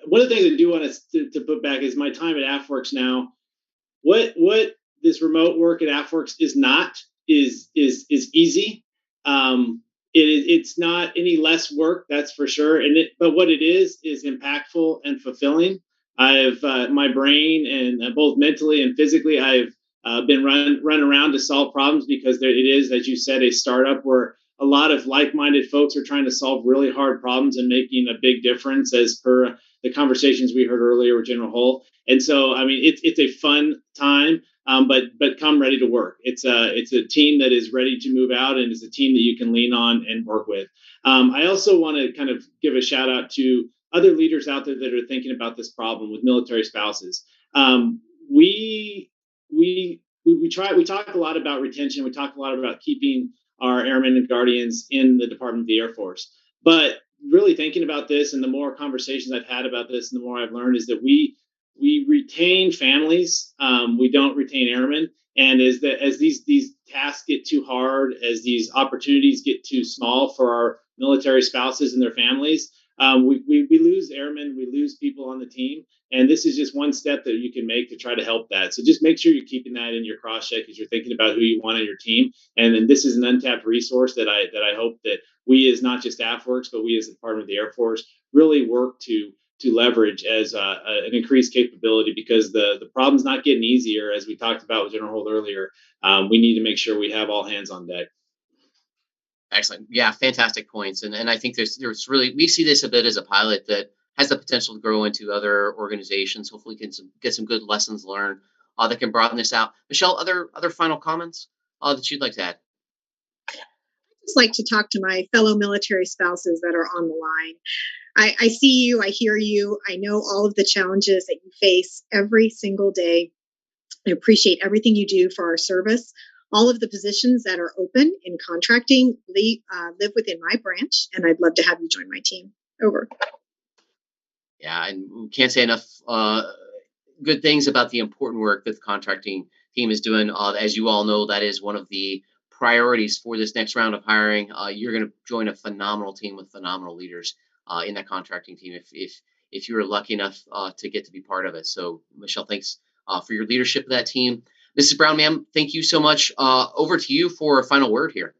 one of the things I do want to put back is my time at AFWERX now. What this remote work at AFWERX is not is easy. It's not any less work, that's for sure. But what it is impactful and fulfilling. I've my brain, and both mentally and physically, I've been run around to solve problems, because it is, as you said, a startup where a lot of like-minded folks are trying to solve really hard problems and making a big difference, as per the conversations we heard earlier with General Hull. And so, I mean, it's a fun time. but come ready to work. It's a team that is ready to move out, and it's a team that you can lean on and work with. I also want to kind of give a shout out to other leaders out there that are thinking about this problem with military spouses. We talk a lot about retention. We talk a lot about keeping our airmen and guardians in the Department of the Air Force. But really thinking about this, and the more conversations I've had about this, and the more I've learned, is that we retain families. We don't retain airmen. And as these tasks get too hard, as these opportunities get too small for our military spouses and their families, we lose airmen, we lose people on the team. And this is just one step that you can make to try to help that. So just make sure you're keeping that in your cross check as you're thinking about who you want on your team. And then this is an untapped resource that I hope that we, as not just AFWERX, but we as the Department of the Air Force, really work to leverage as an increased capability, because the problem's not getting easier, as we talked about with General Holt earlier. We need to make sure we have all hands on deck. Excellent. Yeah, fantastic points. And I think there's really, we see this a bit as a pilot that has the potential to grow into other organizations. Hopefully can get some good lessons learned that can broaden this out. Michelle, other final comments that you'd like to add? I'd just like to talk to my fellow military spouses that are on the line. I see you, I hear you, I know all of the challenges that you face every single day. I appreciate everything you do for our service. All of the positions that are open in contracting live within my branch, and I'd love to have you join my team. Over. Yeah, and we can't say enough good things about the important work that the contracting team is doing. As you all know, that is one of the priorities for this next round of hiring. You're going to join a phenomenal team with phenomenal leaders in that contracting team if you were lucky enough to get to be part of it. So, Michelle, thanks for your leadership of that team. Mrs. Brown, ma'am, thank you so much. Over to you for a final word here.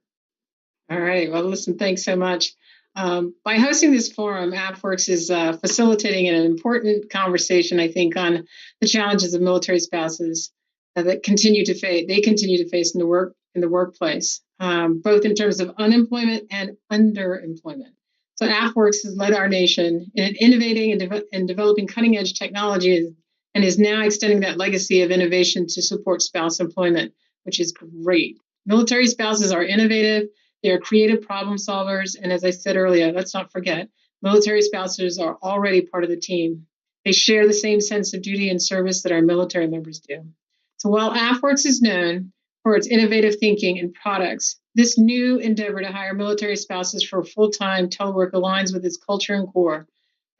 All right. Well, listen, thanks so much. By hosting this forum, AFWERX is facilitating an important conversation, I think, on the challenges of military spouses that continue to face in the workplace, both in terms of unemployment and underemployment. So AFWERX has led our nation in innovating and developing cutting-edge technologies, and is now extending that legacy of innovation to support spouse employment, which is great. Military spouses are innovative. They are creative problem solvers. And as I said earlier, let's not forget, military spouses are already part of the team. They share the same sense of duty and service that our military members do. So while AFWERX is known for its innovative thinking and products, this new endeavor to hire military spouses for full-time telework aligns with its culture and core.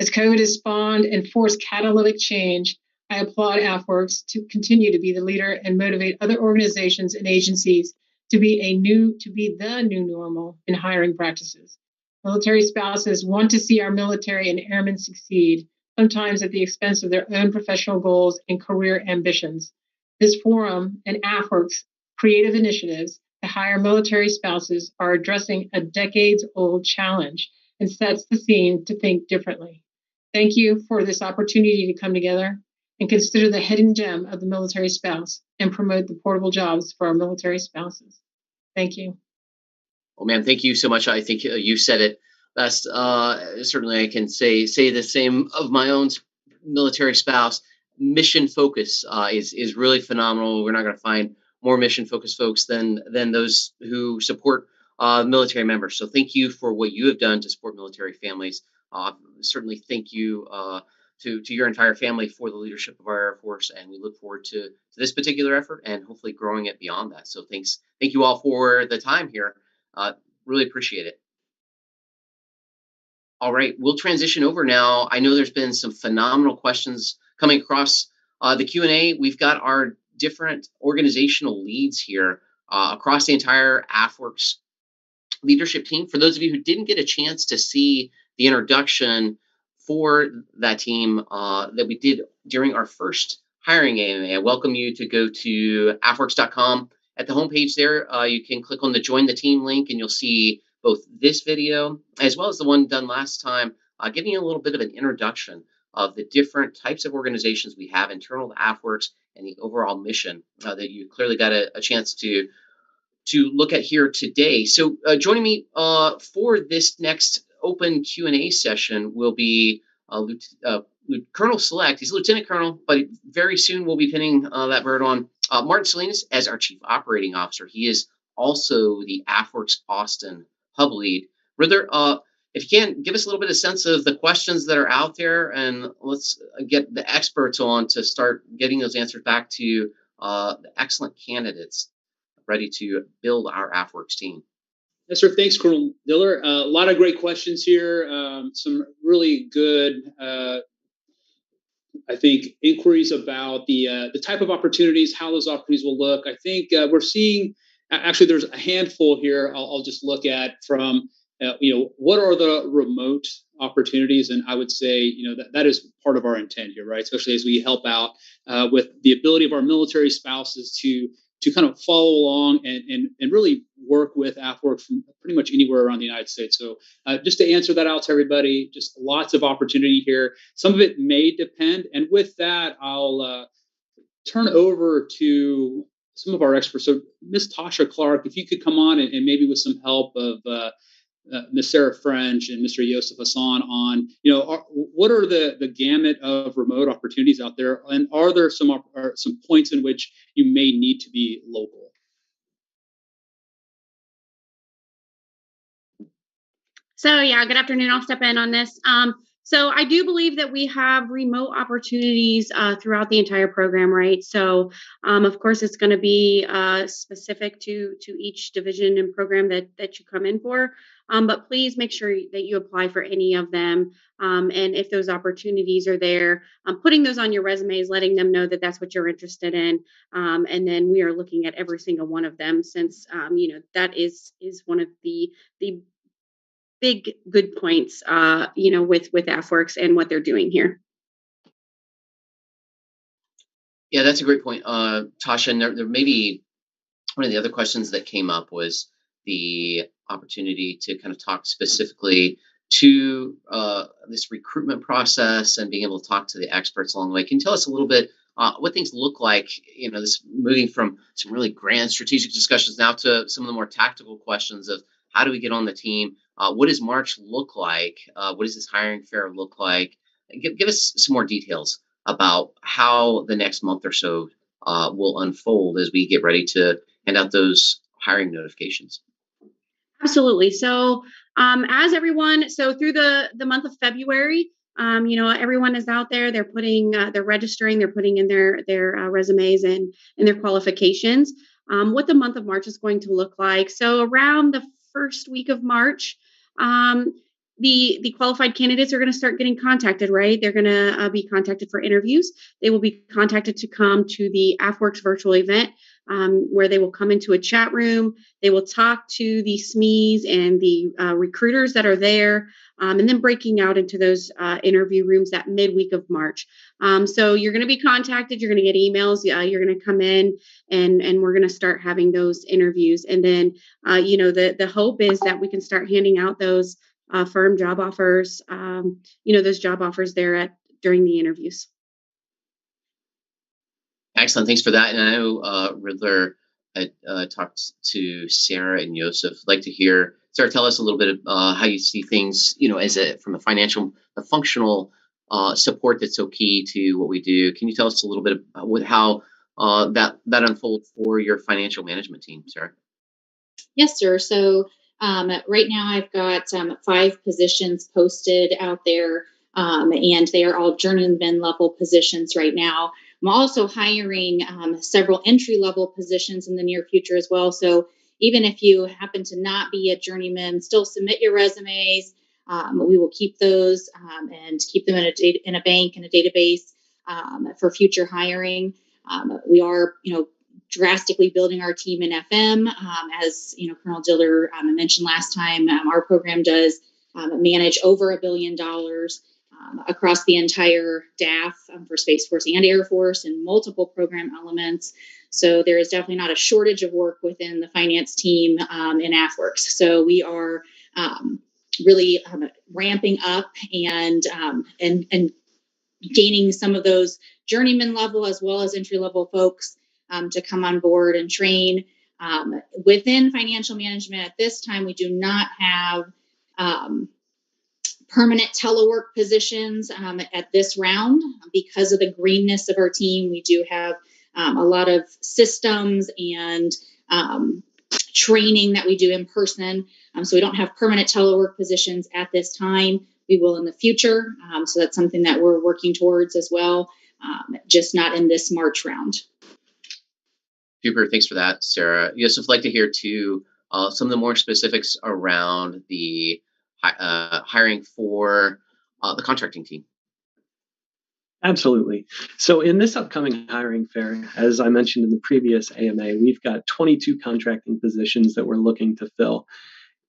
As COVID has spawned and forced catalytic change, I applaud AFWERX to continue to be the leader and motivate other organizations and agencies to be the new normal in hiring practices. Military spouses want to see our military and airmen succeed, sometimes at the expense of their own professional goals and career ambitions. This forum and AFWERX creative initiatives to hire military spouses are addressing a decades-old challenge and sets the scene to think differently. Thank you for this opportunity to come together and consider the hidden gem of the military spouse and promote the portable jobs for our military spouses. Thank you. Well, ma'am, thank you so much. I think you said it best. Certainly I can say the same of my own military spouse. Mission focus is really phenomenal. We're not going to find more mission focused folks than those who support military members. So thank you for what you have done to support military families. Certainly thank you to your entire family for the leadership of our Air Force, and we look forward to this particular effort and hopefully growing it beyond that. So thank you all for the time here. Really appreciate it. All right, we'll transition over now. I know there's been some phenomenal questions coming across the Q&A. We've got our different organizational leads here across the entire AFWERX leadership team. For those of you who didn't get a chance to see the introduction for that team that we did during our first hiring AMA, I welcome you to go to AFWERX.com. At the homepage there, you can click on the Join the Team link, and you'll see both this video as well as the one done last time, giving you a little bit of an introduction of the different types of organizations we have internal to AFWERX and the overall mission that you clearly got a chance to look at here today. So joining me for this next open Q&A session will be Colonel Select. He's a lieutenant colonel, but very soon we'll be pinning that bird on Martin Salinas as our Chief Operating Officer. He is also the AFWERX Austin Hub Lead. Riddler, if you can, give us a little bit of sense of the questions that are out there, and let's get the experts on to start getting those answers back to the excellent candidates ready to build our AFWERX team. Yes, sir. Thanks, Colonel Diller. A lot of great questions here. Some really good, I think, inquiries about the type of opportunities, how those opportunities will look. I think we're seeing, actually, there's a handful here I'll just look at from, what are the remote opportunities? And I would say, that is part of our intent here, right? Especially as we help out with the ability of our military spouses to kind of follow along and really work with AFWERX from pretty much anywhere around the United States. So just to answer that out to everybody, just lots of opportunity here. Some of it may depend. And with that, I'll turn over to some of our experts. So Ms. Tasha Clark, if you could come on and maybe with some help of Ms. Sarah French and Mr. Yosef Hassan on, what are the gamut of remote opportunities out there, and are there some points in which you may need to be local? So yeah, good afternoon. I'll step in on this. So I do believe that we have remote opportunities throughout the entire program, right? So of course, it's going to be specific to each division and program that you come in for. But please make sure that you apply for any of them. And if those opportunities are there, putting those on your resumes, letting them know that that's what you're interested in. And then we are looking at every single one of them, since that is one of the big good points, with AFWERX and what they're doing here. Yeah, that's a great point, Tasha. And there may be one of the other questions that came up was the opportunity to kind of talk specifically to this recruitment process and being able to talk to the experts along the way. Can you tell us a little bit what things look like, this moving from some really grand strategic discussions now to some of the more tactical questions of how do we get on the team? What does March look like? What does this hiring fair look like? Give us some more details about how the next month or so will unfold as we get ready to hand out those hiring notifications. Absolutely. So so through the month of February, everyone is out there. They're they're registering, they're putting in their resumes and their qualifications. What the month of March is going to look like. So around the first week of March, the qualified candidates are going to start getting contacted, right? They're going to be contacted for interviews. They will be contacted to come to the AFWERX virtual event, where they will come into a chat room. They will talk to the SMEs and the recruiters that are there, and then breaking out into those interview rooms that midweek of March. So you're going to be contacted. You're going to get emails. You're going to come in, and we're going to start having those interviews. And then, the hope is that we can start handing out those firm job offers, those job offers during the interviews. Excellent. Thanks for that. And I know Riddler talked to Sarah and Yosef. I'd like to hear, Sarah, tell us a little bit of how you see things, from a functional support that's so key to what we do. Can you tell us a little bit about how that unfolds for your financial management team, Sarah? Yes, sir. So right now I've got 5 positions posted out there, and they are all journeyman level positions right now. I'm also hiring several entry-level positions in the near future as well. So even if you happen to not be a journeyman, still submit your resumes. We will keep those and keep them in a bank, in a database for future hiring. We are, drastically building our team in FM. As Colonel Diller mentioned last time, our program does manage over $1 billion across the entire DAF for Space Force and Air Force and multiple program elements. So there is definitely not a shortage of work within the finance team in AFWERX. So we are really ramping up and gaining some of those journeyman level as well as entry level folks to come on board and train. Within financial management at this time, we do not have permanent telework positions at this round. Because of the greenness of our team, we do have a lot of systems and training that we do in person. So we don't have permanent telework positions at this time. We will in the future. So that's something that we're working towards as well, just not in this March round. Super, thanks for that, Sarah. Yes, I'd like to hear too some of the more specifics around the hiring for the contracting team. Absolutely. So in this upcoming hiring fair, as I mentioned in the previous AMA, we've got 22 contracting positions that we're looking to fill.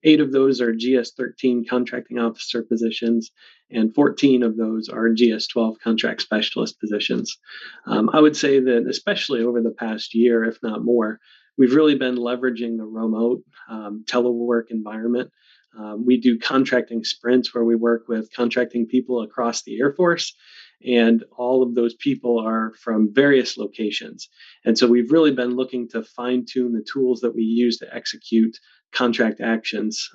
8 of those are GS-13 contracting officer positions, and 14 of those are GS-12 contract specialist positions. I would say that especially over the past year, if not more, we've really been leveraging the remote telework environment. We do contracting sprints where we work with contracting people across the Air Force, and all of those people are from various locations. And so we've really been looking to fine tune the tools that we use to execute contract actions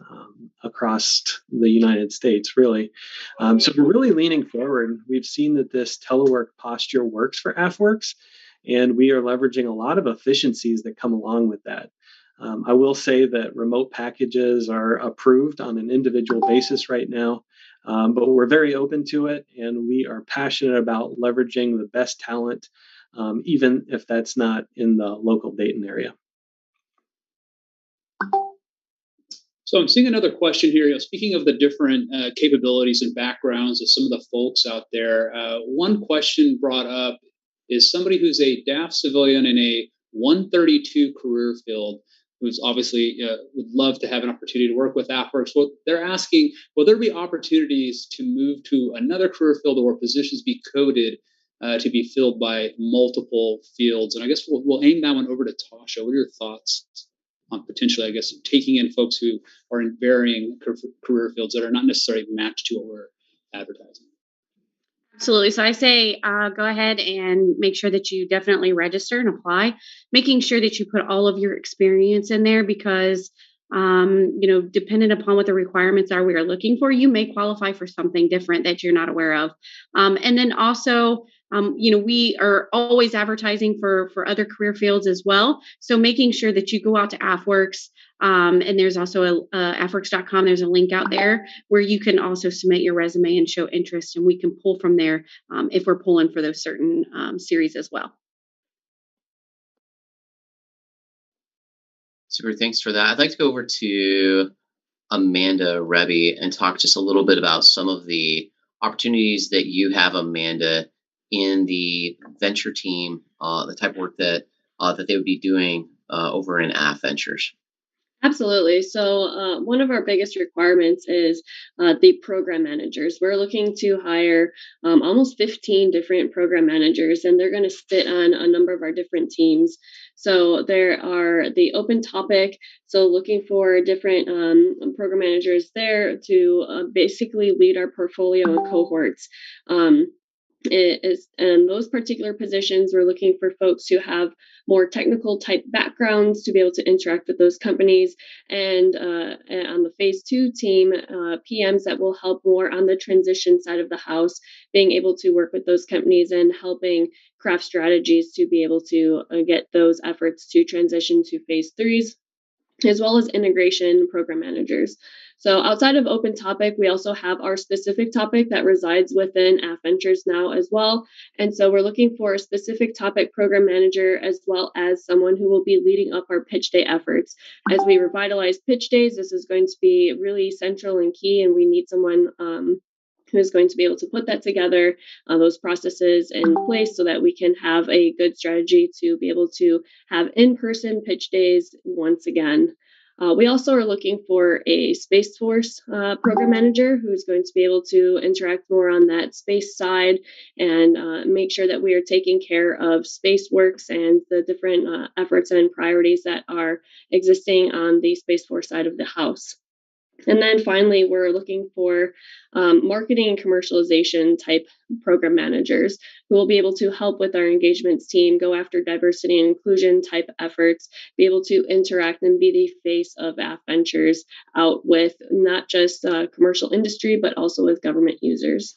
across the United States, really. So we're really leaning forward. We've seen that this telework posture works for AFWERX, and we are leveraging a lot of efficiencies that come along with that. I will say that remote packages are approved on an individual basis right now, but we're very open to it, and we are passionate about leveraging the best talent, even if that's not in the local Dayton area. So I'm seeing another question here. Speaking of the different capabilities and backgrounds of some of the folks out there, one question brought up is somebody who's a DAF civilian in a 132 career field, who's obviously would love to have an opportunity to work with AFWERX. Well, they're asking, will there be opportunities to move to another career field or positions be coded to be filled by multiple fields? And I guess we'll aim that one over to Tasha. What are your thoughts on potentially, I guess, taking in folks who are in varying career fields that are not necessarily matched to what we're advertising? Absolutely. So I say go ahead and make sure that you definitely register and apply, making sure that you put all of your experience in there because, depending upon what the requirements are we are looking for, you may qualify for something different that you're not aware of. And then also, we are always advertising for other career fields as well. So making sure that you go out to AFWERX, and there's also AFWERX.com. There's a link out there where you can also submit your resume and show interest, and we can pull from there if we're pulling for those certain series as well. Super, thanks for that. I'd like to go over to Amanda Rebby and talk just a little bit about some of the opportunities that you have, Amanda, in the venture team, the type of work that they would be doing over in AF Ventures. Absolutely. So one of our biggest requirements is the program managers. We're looking to hire almost 15 different program managers, and they're going to sit on a number of our different teams. So there are the open topic. So looking for different program managers there to basically lead our portfolio and cohorts. And those particular positions, we're looking for folks who have more technical type backgrounds to be able to interact with those companies. And on the phase 2 team, PMs that will help more on the transition side of the house, being able to work with those companies and helping craft strategies to be able to get those efforts to transition to phase 3s, as well as integration program managers. So outside of open topic, we also have our specific topic that resides within AF Ventures now as well. And so we're looking for a specific topic program manager, as well as someone who will be leading up our pitch day efforts. As we revitalize pitch days, this is going to be really central and key, and we need someone who is going to be able to put that together, those processes in place so that we can have a good strategy to be able to have in-person pitch days once again. We also are looking for a Space Force program manager who is going to be able to interact more on that space side and make sure that we are taking care of SpaceWorks and the different efforts and priorities that are existing on the Space Force side of the house. And then finally, we're looking for marketing and commercialization type program managers who will be able to help with our engagements team, go after diversity and inclusion type efforts, be able to interact and be the face of AF Ventures out with not just commercial industry, but also with government users.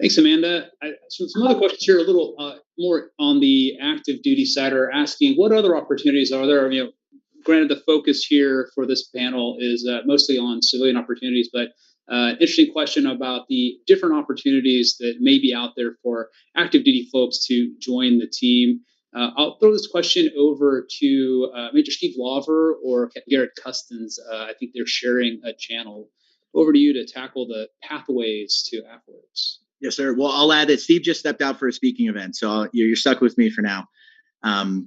Thanks, Amanda. So some other questions here, a little more on the active duty side, are asking what other opportunities are there? Granted, the focus here for this panel is mostly on civilian opportunities, but interesting question about the different opportunities that may be out there for active duty folks to join the team. I'll throw this question over to Major Steve Lawver or Garrett Custins. I think they're sharing a channel. Over to you to tackle the pathways to AFWERX. Yes, sir. Well, I'll add that Steve just stepped out for a speaking event, so you're stuck with me for now.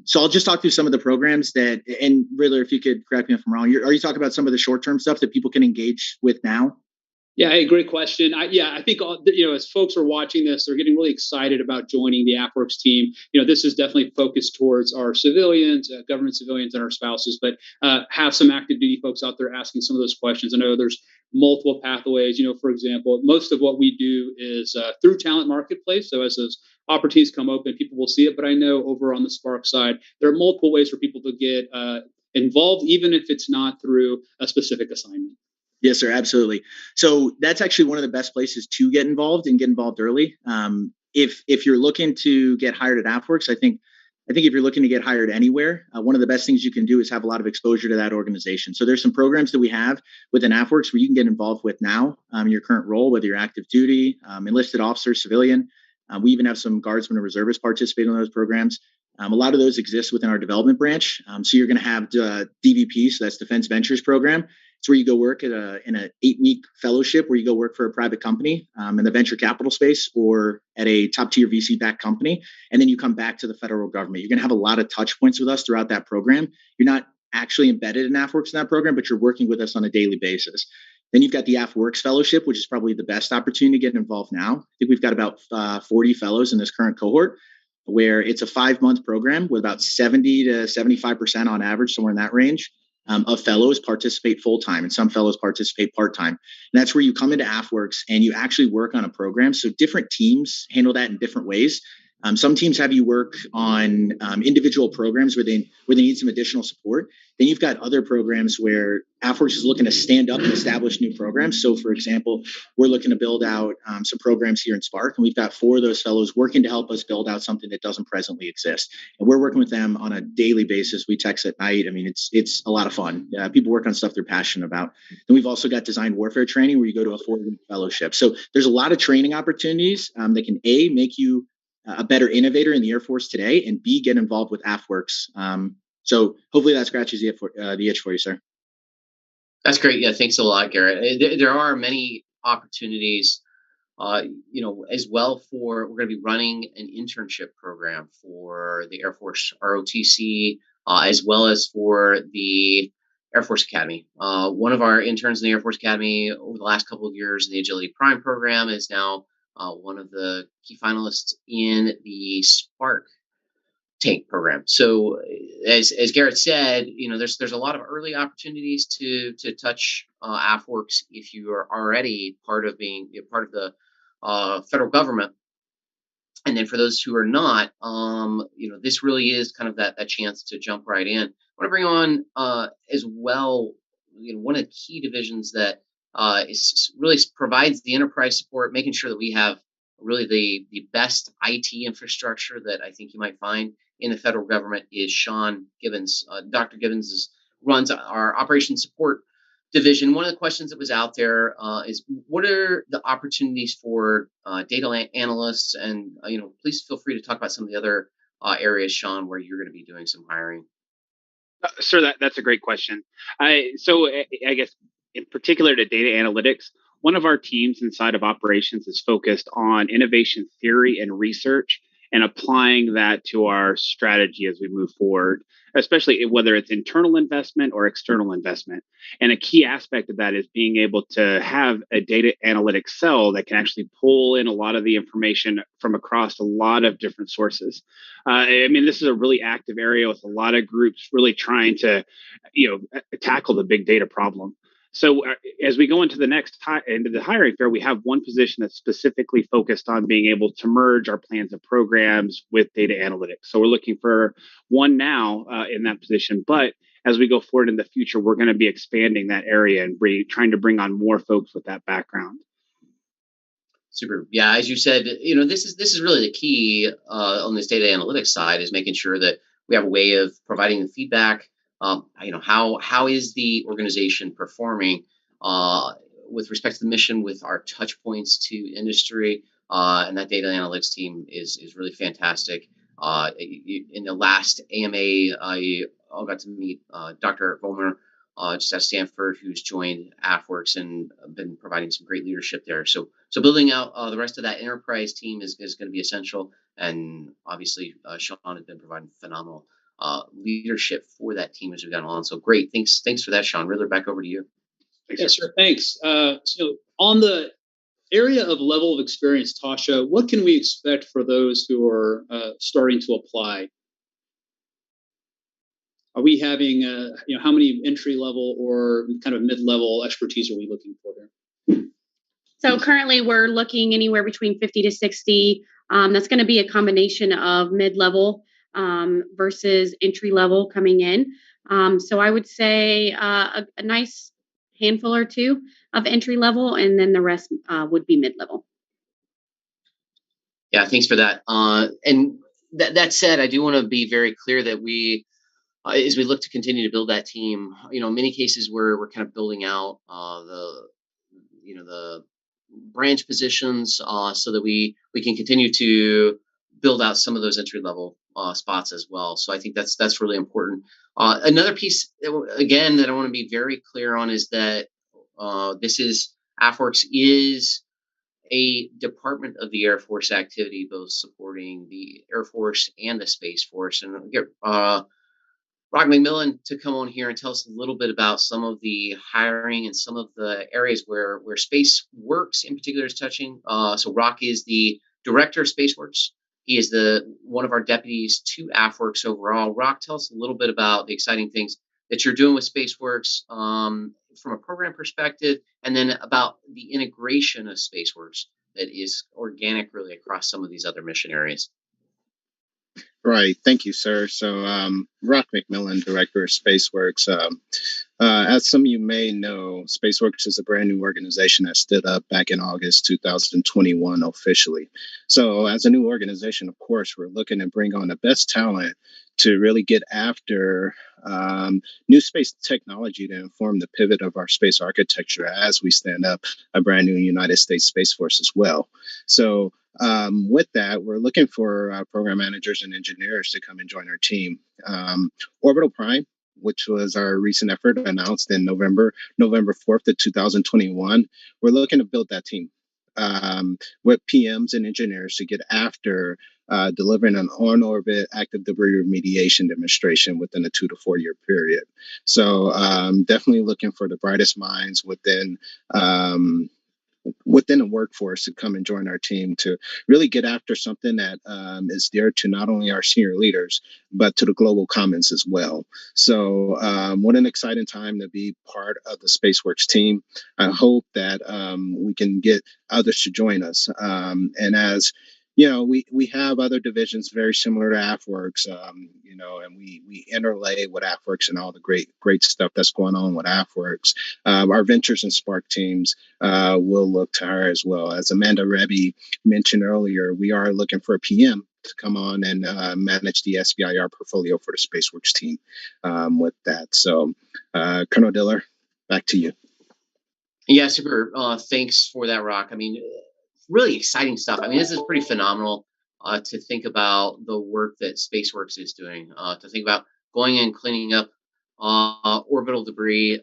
So I'll just talk through some of the programs that, and Riddler, if you could correct me if I'm wrong, are you talking about some of the short-term stuff that people can engage with now? Yeah, hey, great question. I think as folks are watching this, they're getting really excited about joining the AFWERX team. This is definitely focused towards our civilians, government civilians, and our spouses. But have some active duty folks out there asking some of those questions. I know there's multiple pathways. For example, most of what we do is through Talent Marketplace. So as those opportunities come open, people will see it. But I know over on the Spark side, there are multiple ways for people to get involved, even if it's not through a specific assignment. Yes, sir. Absolutely. So that's actually one of the best places to get involved and get involved early. If you're looking to get hired at AFWERX, I think if you're looking to get hired anywhere, one of the best things you can do is have a lot of exposure to that organization. So there's some programs that we have within AFWERX where you can get involved with now in your current role, whether you're active duty, enlisted officer, civilian. We even have some guardsmen and reservists participate in those programs. A lot of those exist within our development branch. So you're going to have DVP, so that's Defense Ventures Program. It's where you go work in an 8-week fellowship where you go work for a private company in the venture capital space or at a top tier VC-backed company. And then you come back to the federal government. You're going to have a lot of touch points with us throughout that program. You're not actually embedded in AFWERX in that program, but you're working with us on a daily basis. Then you've got the AFWERX Fellowship, which is probably the best opportunity to get involved now. I think we've got about 40 fellows in this current cohort, where it's a 5-month program with about 70 to 75% on average, somewhere in that range, of fellows participate full-time, and some fellows participate part-time. And that's where you come into AFWERX and you actually work on a program. So different teams handle that in different ways. Some teams have you work on individual programs where they need some additional support. Then you've got other programs where AFWERX is looking to stand up and establish new programs. So, for example, we're looking to build out some programs here in Spark, and we've got 4 of those fellows working to help us build out something that doesn't presently exist. And we're working with them on a daily basis. We text at night. I mean, it's a lot of fun. People work on stuff they're passionate about. Then we've also got design warfare training where you go to a 4-week fellowship. So there's a lot of training opportunities that can A, make you a better innovator in the Air Force today, and B, get involved with AFWERX. So hopefully that scratches the itch for you, sir. That's great. Yeah, thanks a lot, Garrett. There are many opportunities, as well we're going to be running an internship program for the Air Force ROTC, as well as for the Air Force Academy. One of our interns in the Air Force Academy over the last couple of years in the Agility Prime program is now one of the key finalists in the Spark tank program. So as Garrett said, there's a lot of early opportunities to touch AFWERX if you are already part of the federal government. And then for those who are not, this really is kind of that chance to jump right in. I want to bring on as well, one of the key divisions that really provides the enterprise support, making sure that we have really the best IT infrastructure that I think you might find in the federal government is Sean Gibbons. Dr. Gibbons runs our operations support division. One of the questions that was out there is what are the opportunities for data analysts? And, please feel free to talk about some of the other areas, Sean, where you're going to be doing some hiring. Sir, that's a great question. I guess in particular to data analytics, one of our teams inside of operations is focused on innovation theory and research and applying that to our strategy as we move forward, especially whether it's internal investment or external investment. And a key aspect of that is being able to have a data analytics cell that can actually pull in a lot of the information from across a lot of different sources. This is a really active area with a lot of groups really trying to, tackle the big data problem. So as we go into the into the hiring fair, we have one position that's specifically focused on being able to merge our plans and programs with data analytics. So we're looking for one now in that position. But as we go forward in the future, we're going to be expanding that area and trying to bring on more folks with that background. Super. Yeah, as you said, this is really the key on this data analytics side, is making sure that we have a way of providing the feedback. How is the organization performing with respect to the mission, with our touch points to industry, and that data analytics team is really fantastic. In the last AMA, I got to meet Dr. Vollmer, just at Stanford, who's joined AFWERX and been providing some great leadership there. So building out the rest of that enterprise team is going to be essential. And obviously, Sean has been providing phenomenal leadership for that team as we've gone on. So great. Thanks for that, Sean. Riddler, back over to you. Thanks, yes, sir. Thanks. So on the area of level of experience, Tasha, what can we expect for those who are starting to apply? Are we having, how many entry level or kind of mid-level expertise are we looking for there? So currently we're looking anywhere between 50 to 60. That's going to be a combination of mid-level versus entry level coming in. So I would say a nice handful or two of entry level, and then the rest would be mid-level. Yeah, thanks for that. And that said, I do want to be very clear that we, as we look to continue to build that team, in many cases we're kind of building out the branch positions so that we can continue to build out some of those entry level spots as well. So I think that's really important. Another piece, again, that I want to be very clear on is that AFWERX is a department of the Air Force activity, both supporting the Air Force and the Space Force. And I'll get Rock McMillan to come on here and tell us a little bit about some of the hiring and some of the areas where SpaceWorks in particular is touching. So Rock is the director of SpaceWorks. He is one of our deputies to AFWERX overall. Rock, tell us a little bit about the exciting things that you're doing with SpaceWorks from a program perspective, and then about the integration of SpaceWorks that is organic really across some of these other mission areas. Right. Thank you, sir. So, Rock McMillan, Director of SpaceWorks. As some of you may know, SpaceWorks is a brand new organization that stood up back in August 2021 officially. So as a new organization, of course, we're looking to bring on the best talent to really get after new space technology to inform the pivot of our space architecture as we stand up a brand new United States Space Force as well. So with that, we're looking for program managers and engineers to come and join our team. Orbital Prime, which was our recent effort announced in November 4th of 2021. We're looking to build that team with PMs and engineers to get after delivering an on-orbit active debris remediation demonstration within a 2 to 4 year period. So definitely looking for the brightest minds within the workforce to come and join our team to really get after something that is dear to not only our senior leaders, but to the global commons as well. So what an exciting time to be part of the SpaceWorks team. I hope that we can get others to join us. And as you know, we have other divisions very similar to AFWERX, and we interlay with AFWERX and all the great stuff that's going on with AFWERX. Our Ventures and Spark teams will look to hire as well. As Amanda Rebby mentioned earlier, we are looking for a PM to come on and manage the SBIR portfolio for the SpaceWorks team with that. So, Colonel Diller, back to you. Yeah, super. Thanks for that, Rock. I mean, really exciting stuff. I mean, this is pretty phenomenal to think about the work that SpaceWorks is doing, to think about going and cleaning up orbital debris.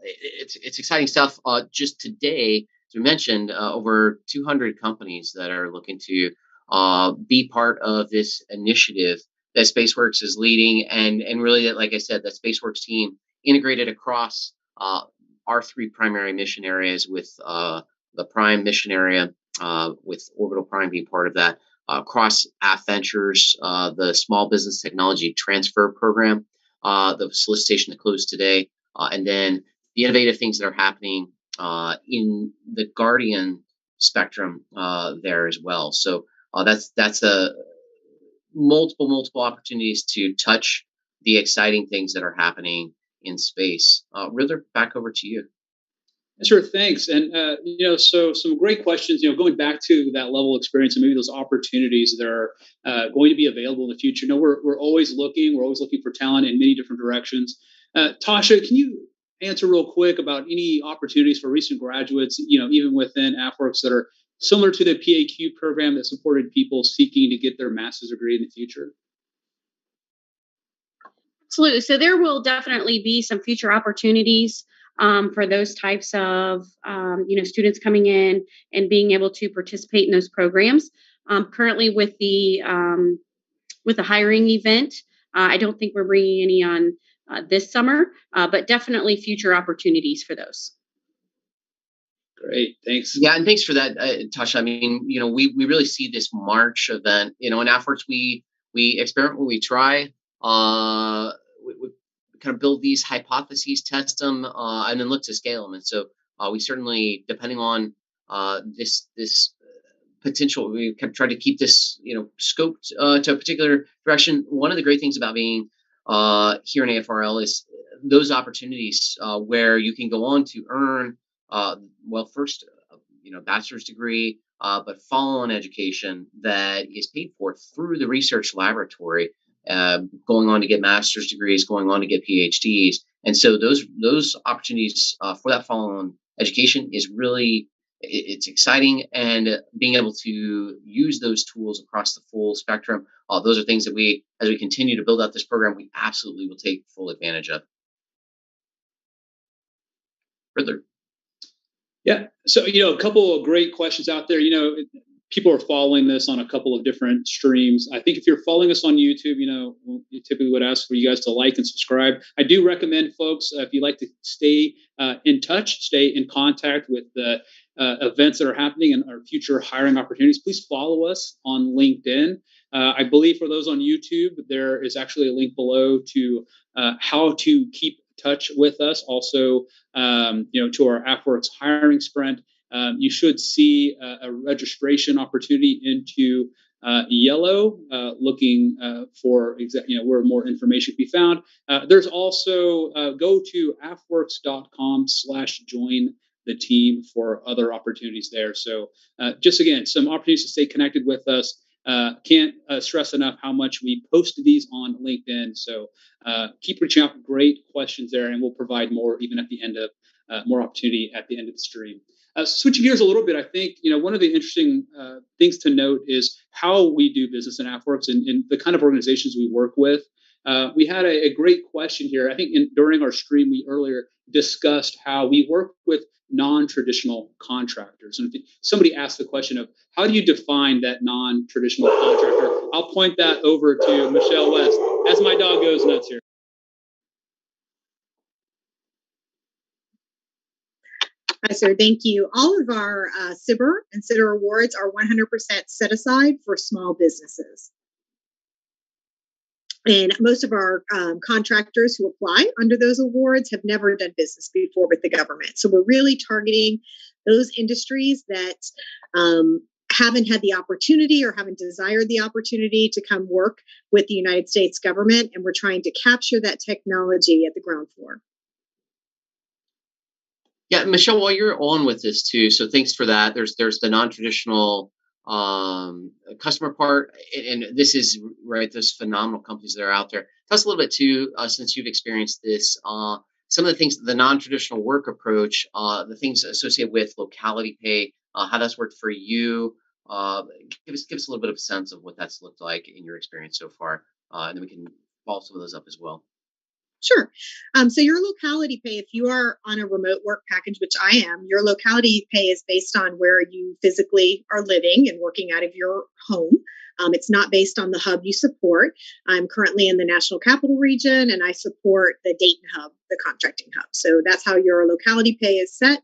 It's exciting stuff. Just today, as we mentioned, over 200 companies that are looking to be part of this initiative that SpaceWorks is leading, and really, that, like I said, that SpaceWorks team integrated across our 3 primary mission areas, with the Prime mission area, with Orbital Prime being part of that, across AFVentures, the Small Business Technology Transfer Program, the solicitation that closed today, and then the innovative things that are happening in the Guardian spectrum there as well. So that's a multiple opportunities to touch the exciting things that are happening in space. Riddler, back over to you. Sure, thanks. And so some great questions. Going back to that level of experience and maybe those opportunities that are going to be available in the future. We're always looking. We're always looking for talent in many different directions. Tasha, can you answer real quick about any opportunities for recent graduates, even within AFWERX that are similar to the PAQ program that supported people seeking to get their master's degree in the future? Absolutely. So there will definitely be some future opportunities for those types of students coming in and being able to participate in those programs. Currently, with the hiring event, I don't think we're bringing any on this summer, but definitely future opportunities for those. Great, thanks. Yeah, and thanks for that, Tasha. I mean, we really see this March event. In AFWERX, we experiment when we try. We kind of build these hypotheses, test them, and then look to scale them. And so we certainly, depending on this potential, we kind of try to keep this scoped to a particular direction. One of the great things about being here in AFRL is those opportunities where you can go on to earn first bachelor's degree, but follow-on education that is paid for through the research laboratory. Going on to get master's degrees, going on to get PhDs. And so those opportunities for that follow-on education is really, it's exciting, and being able to use those tools across the full spectrum, those are things that as we continue to build out this program, we absolutely will take full advantage of. Further. Yeah, so a couple of great questions out there. People are following this on a couple of different streams. I think if you're following us on YouTube, you typically would ask for you guys to like and subscribe. I do recommend folks, if you'd like to stay in touch, stay in contact with the events that are happening and our future hiring opportunities, please follow us on LinkedIn. I believe for those on YouTube, there is actually a link below to how to keep touch with us. Also, to our AFWERX hiring sprint. You should see a registration opportunity into yellow, looking for where more information can be found. There's also go to afwerx.com/join the team for other opportunities there. So just again, some opportunities to stay connected with us. Can't stress enough how much we post these on LinkedIn. So keep reaching out. Great questions there, and we'll provide more even at the end of more opportunity at the end of the stream. Switching gears a little bit, I think one of the interesting things to note is how we do business in AFWERX and the kind of organizations we work with. We had a great question here. I think during our stream we earlier discussed how we work with non-traditional contractors. And somebody asked the question of how do you define that non-traditional contractor? I'll point that over to Michelle West as my dog goes nuts here. Hi, sir. Thank you. All of our SBIR and SIDR awards are 100% set aside for small businesses. And most of our contractors who apply under those awards have never done business before with the government. So we're really targeting those industries that haven't had the opportunity or haven't desired the opportunity to come work with the United States government. And we're trying to capture that technology at the ground floor. Yeah, Michelle, while you're on with this too, so thanks for that. There's the non-traditional customer part, and this is right. Those phenomenal companies that are out there. Tell us a little bit too, since you've experienced this. Some of the things, the non-traditional work approach, the things associated with locality pay, how that's worked for you. Give us a little bit of a sense of what that's looked like in your experience so far, and then we can follow some of those up as well. Sure. So your locality pay, if you are on a remote work package, which I am, your locality pay is based on where you physically are living and working out of your home. It's not based on the hub you support. I'm currently in the National Capital Region, and I support the Dayton hub, the contracting hub. So that's how your locality pay is set.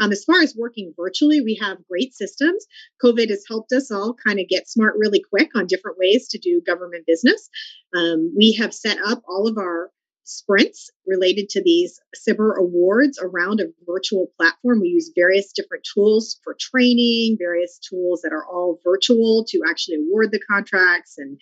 As far as working virtually, we have great systems. COVID has helped us all kind of get smart really quick on different ways to do government business. We have set up all of our sprints related to these SBIR awards around a virtual platform. We use various different tools for training, various tools that are all virtual to actually award the contracts, and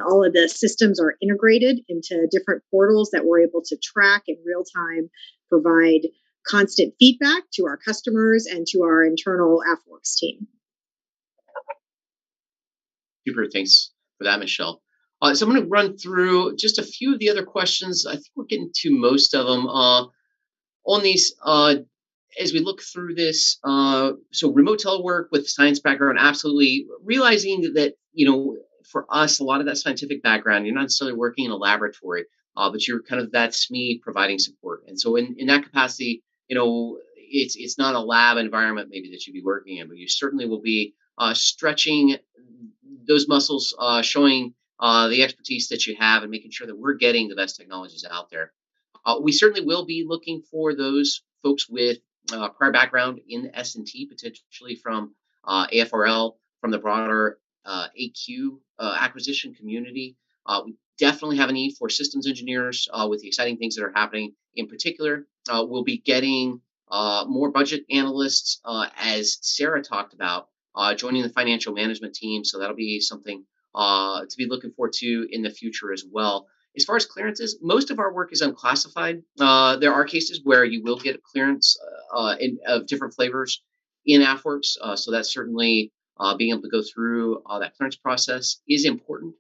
all of the systems are integrated into different portals that we're able to track in real time, provide constant feedback to our customers and to our internal AFWERX team. Super, thanks for that, Michelle. So I'm going to run through just a few of the other questions. I think we're getting to most of them on these as we look through this. So remote telework with science background, absolutely. Realizing that, for us, a lot of that scientific background, you're not necessarily working in a laboratory, but you're kind of, that's me providing support. And so in that capacity, it's not a lab environment maybe that you'd be working in, but you certainly will be stretching those muscles, showing the expertise that you have, and making sure that we're getting the best technologies out there. We certainly will be looking for those folks with prior background in S&T, potentially from AFRL, from the broader AQ acquisition community. We definitely have a need for systems engineers with the exciting things that are happening. In particular, we'll be getting more budget analysts, as Sarah talked about, joining the financial management team. So that'll be something to be looking forward to in the future as well. As far as clearances, most of our work is unclassified. There are cases where you will get a clearance of different flavors in AFWERX. So that's certainly being able to go through that clearance process is important.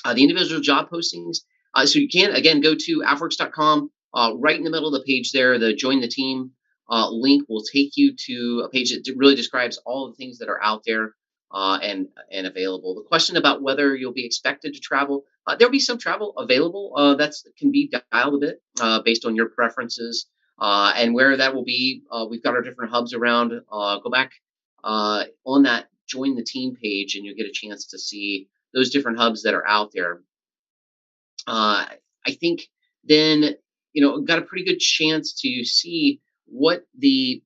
The individual job postings. So you can, again, go to AFWERX.com. Right in the middle of the page there, the Join the Team link will take you to a page that really describes all the things that are out there and available. The question about whether you'll be expected to travel, there'll be some travel available. That can be dialed a bit based on your preferences and where that will be. We've got our different hubs around. Go back on that Join the Team page, and you'll get a chance to see those different hubs that are out there. I think then, got a pretty good chance to see what the,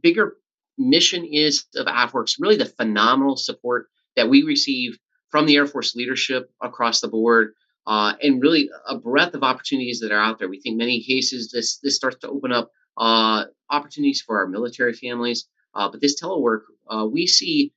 bigger mission is of AFWERX, really the phenomenal support that we receive from the Air Force leadership across the board, and really a breadth of opportunities that are out there. We think many cases this starts to open up opportunities for our military families, but this telework, we see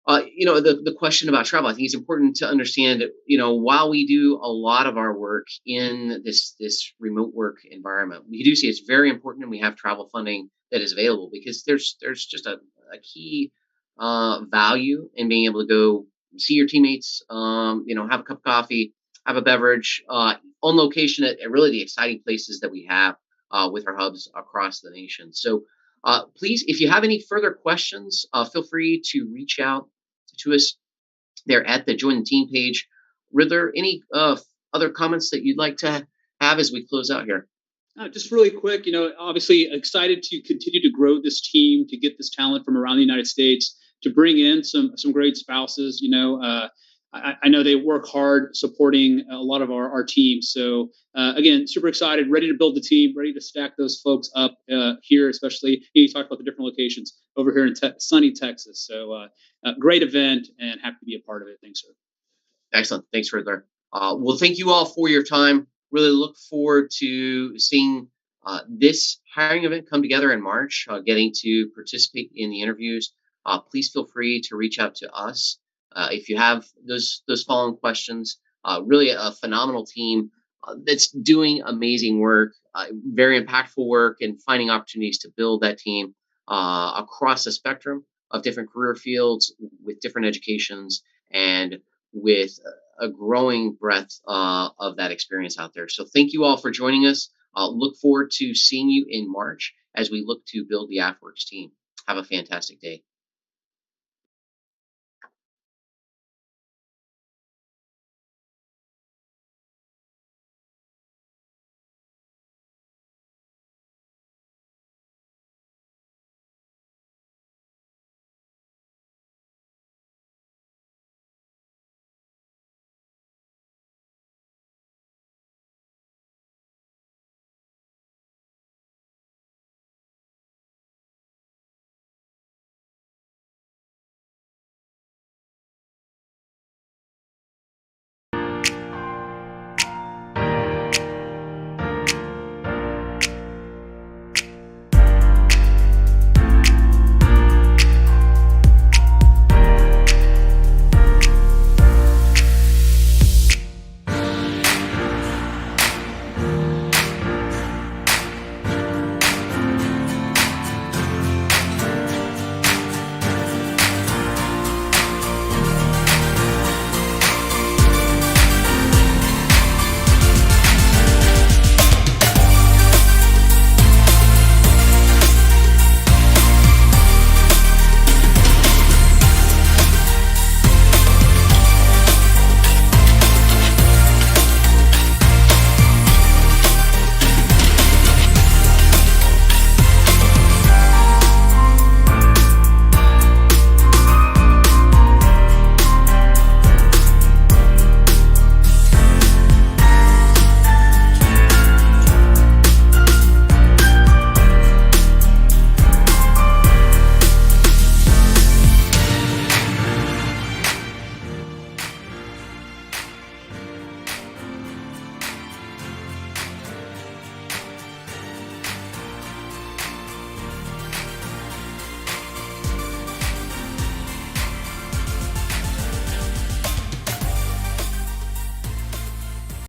the question about travel. I think it's important to understand that, while we do a lot of our work in this remote work environment, we do see it's very important, and we have travel funding that is available, because there's just a key value in being able to go see your teammates, have a cup of coffee, have a beverage on location at really the exciting places that we have with our hubs across the nation. So please, if you have any further questions, feel free to reach out to us there at the Join the Team page. Were there any other comments that you'd like to have as we close out here? Just really quick, obviously excited to continue to grow this team, to get this talent from around the United States, to bring in some great spouses. I know they work hard supporting a lot of our teams. So again, super excited, ready to build the team, ready to stack those folks up here, especially you talked about the different locations over here in sunny Texas. So great event, and happy to be a part of it. Thanks, sir. Excellent. Thanks, Riddler. Well, thank you all for your time. Really look forward to seeing this hiring event come together in March, getting to participate in the interviews. Please feel free to reach out to us if you have those following questions. Really a phenomenal team that's doing amazing work, very impactful work, and finding opportunities to build that team across the spectrum of different career fields with different educations and with a growing breadth of that experience out there. So thank you all for joining us. Look forward to seeing you in March as we look to build the AFWERX team. Have a fantastic day.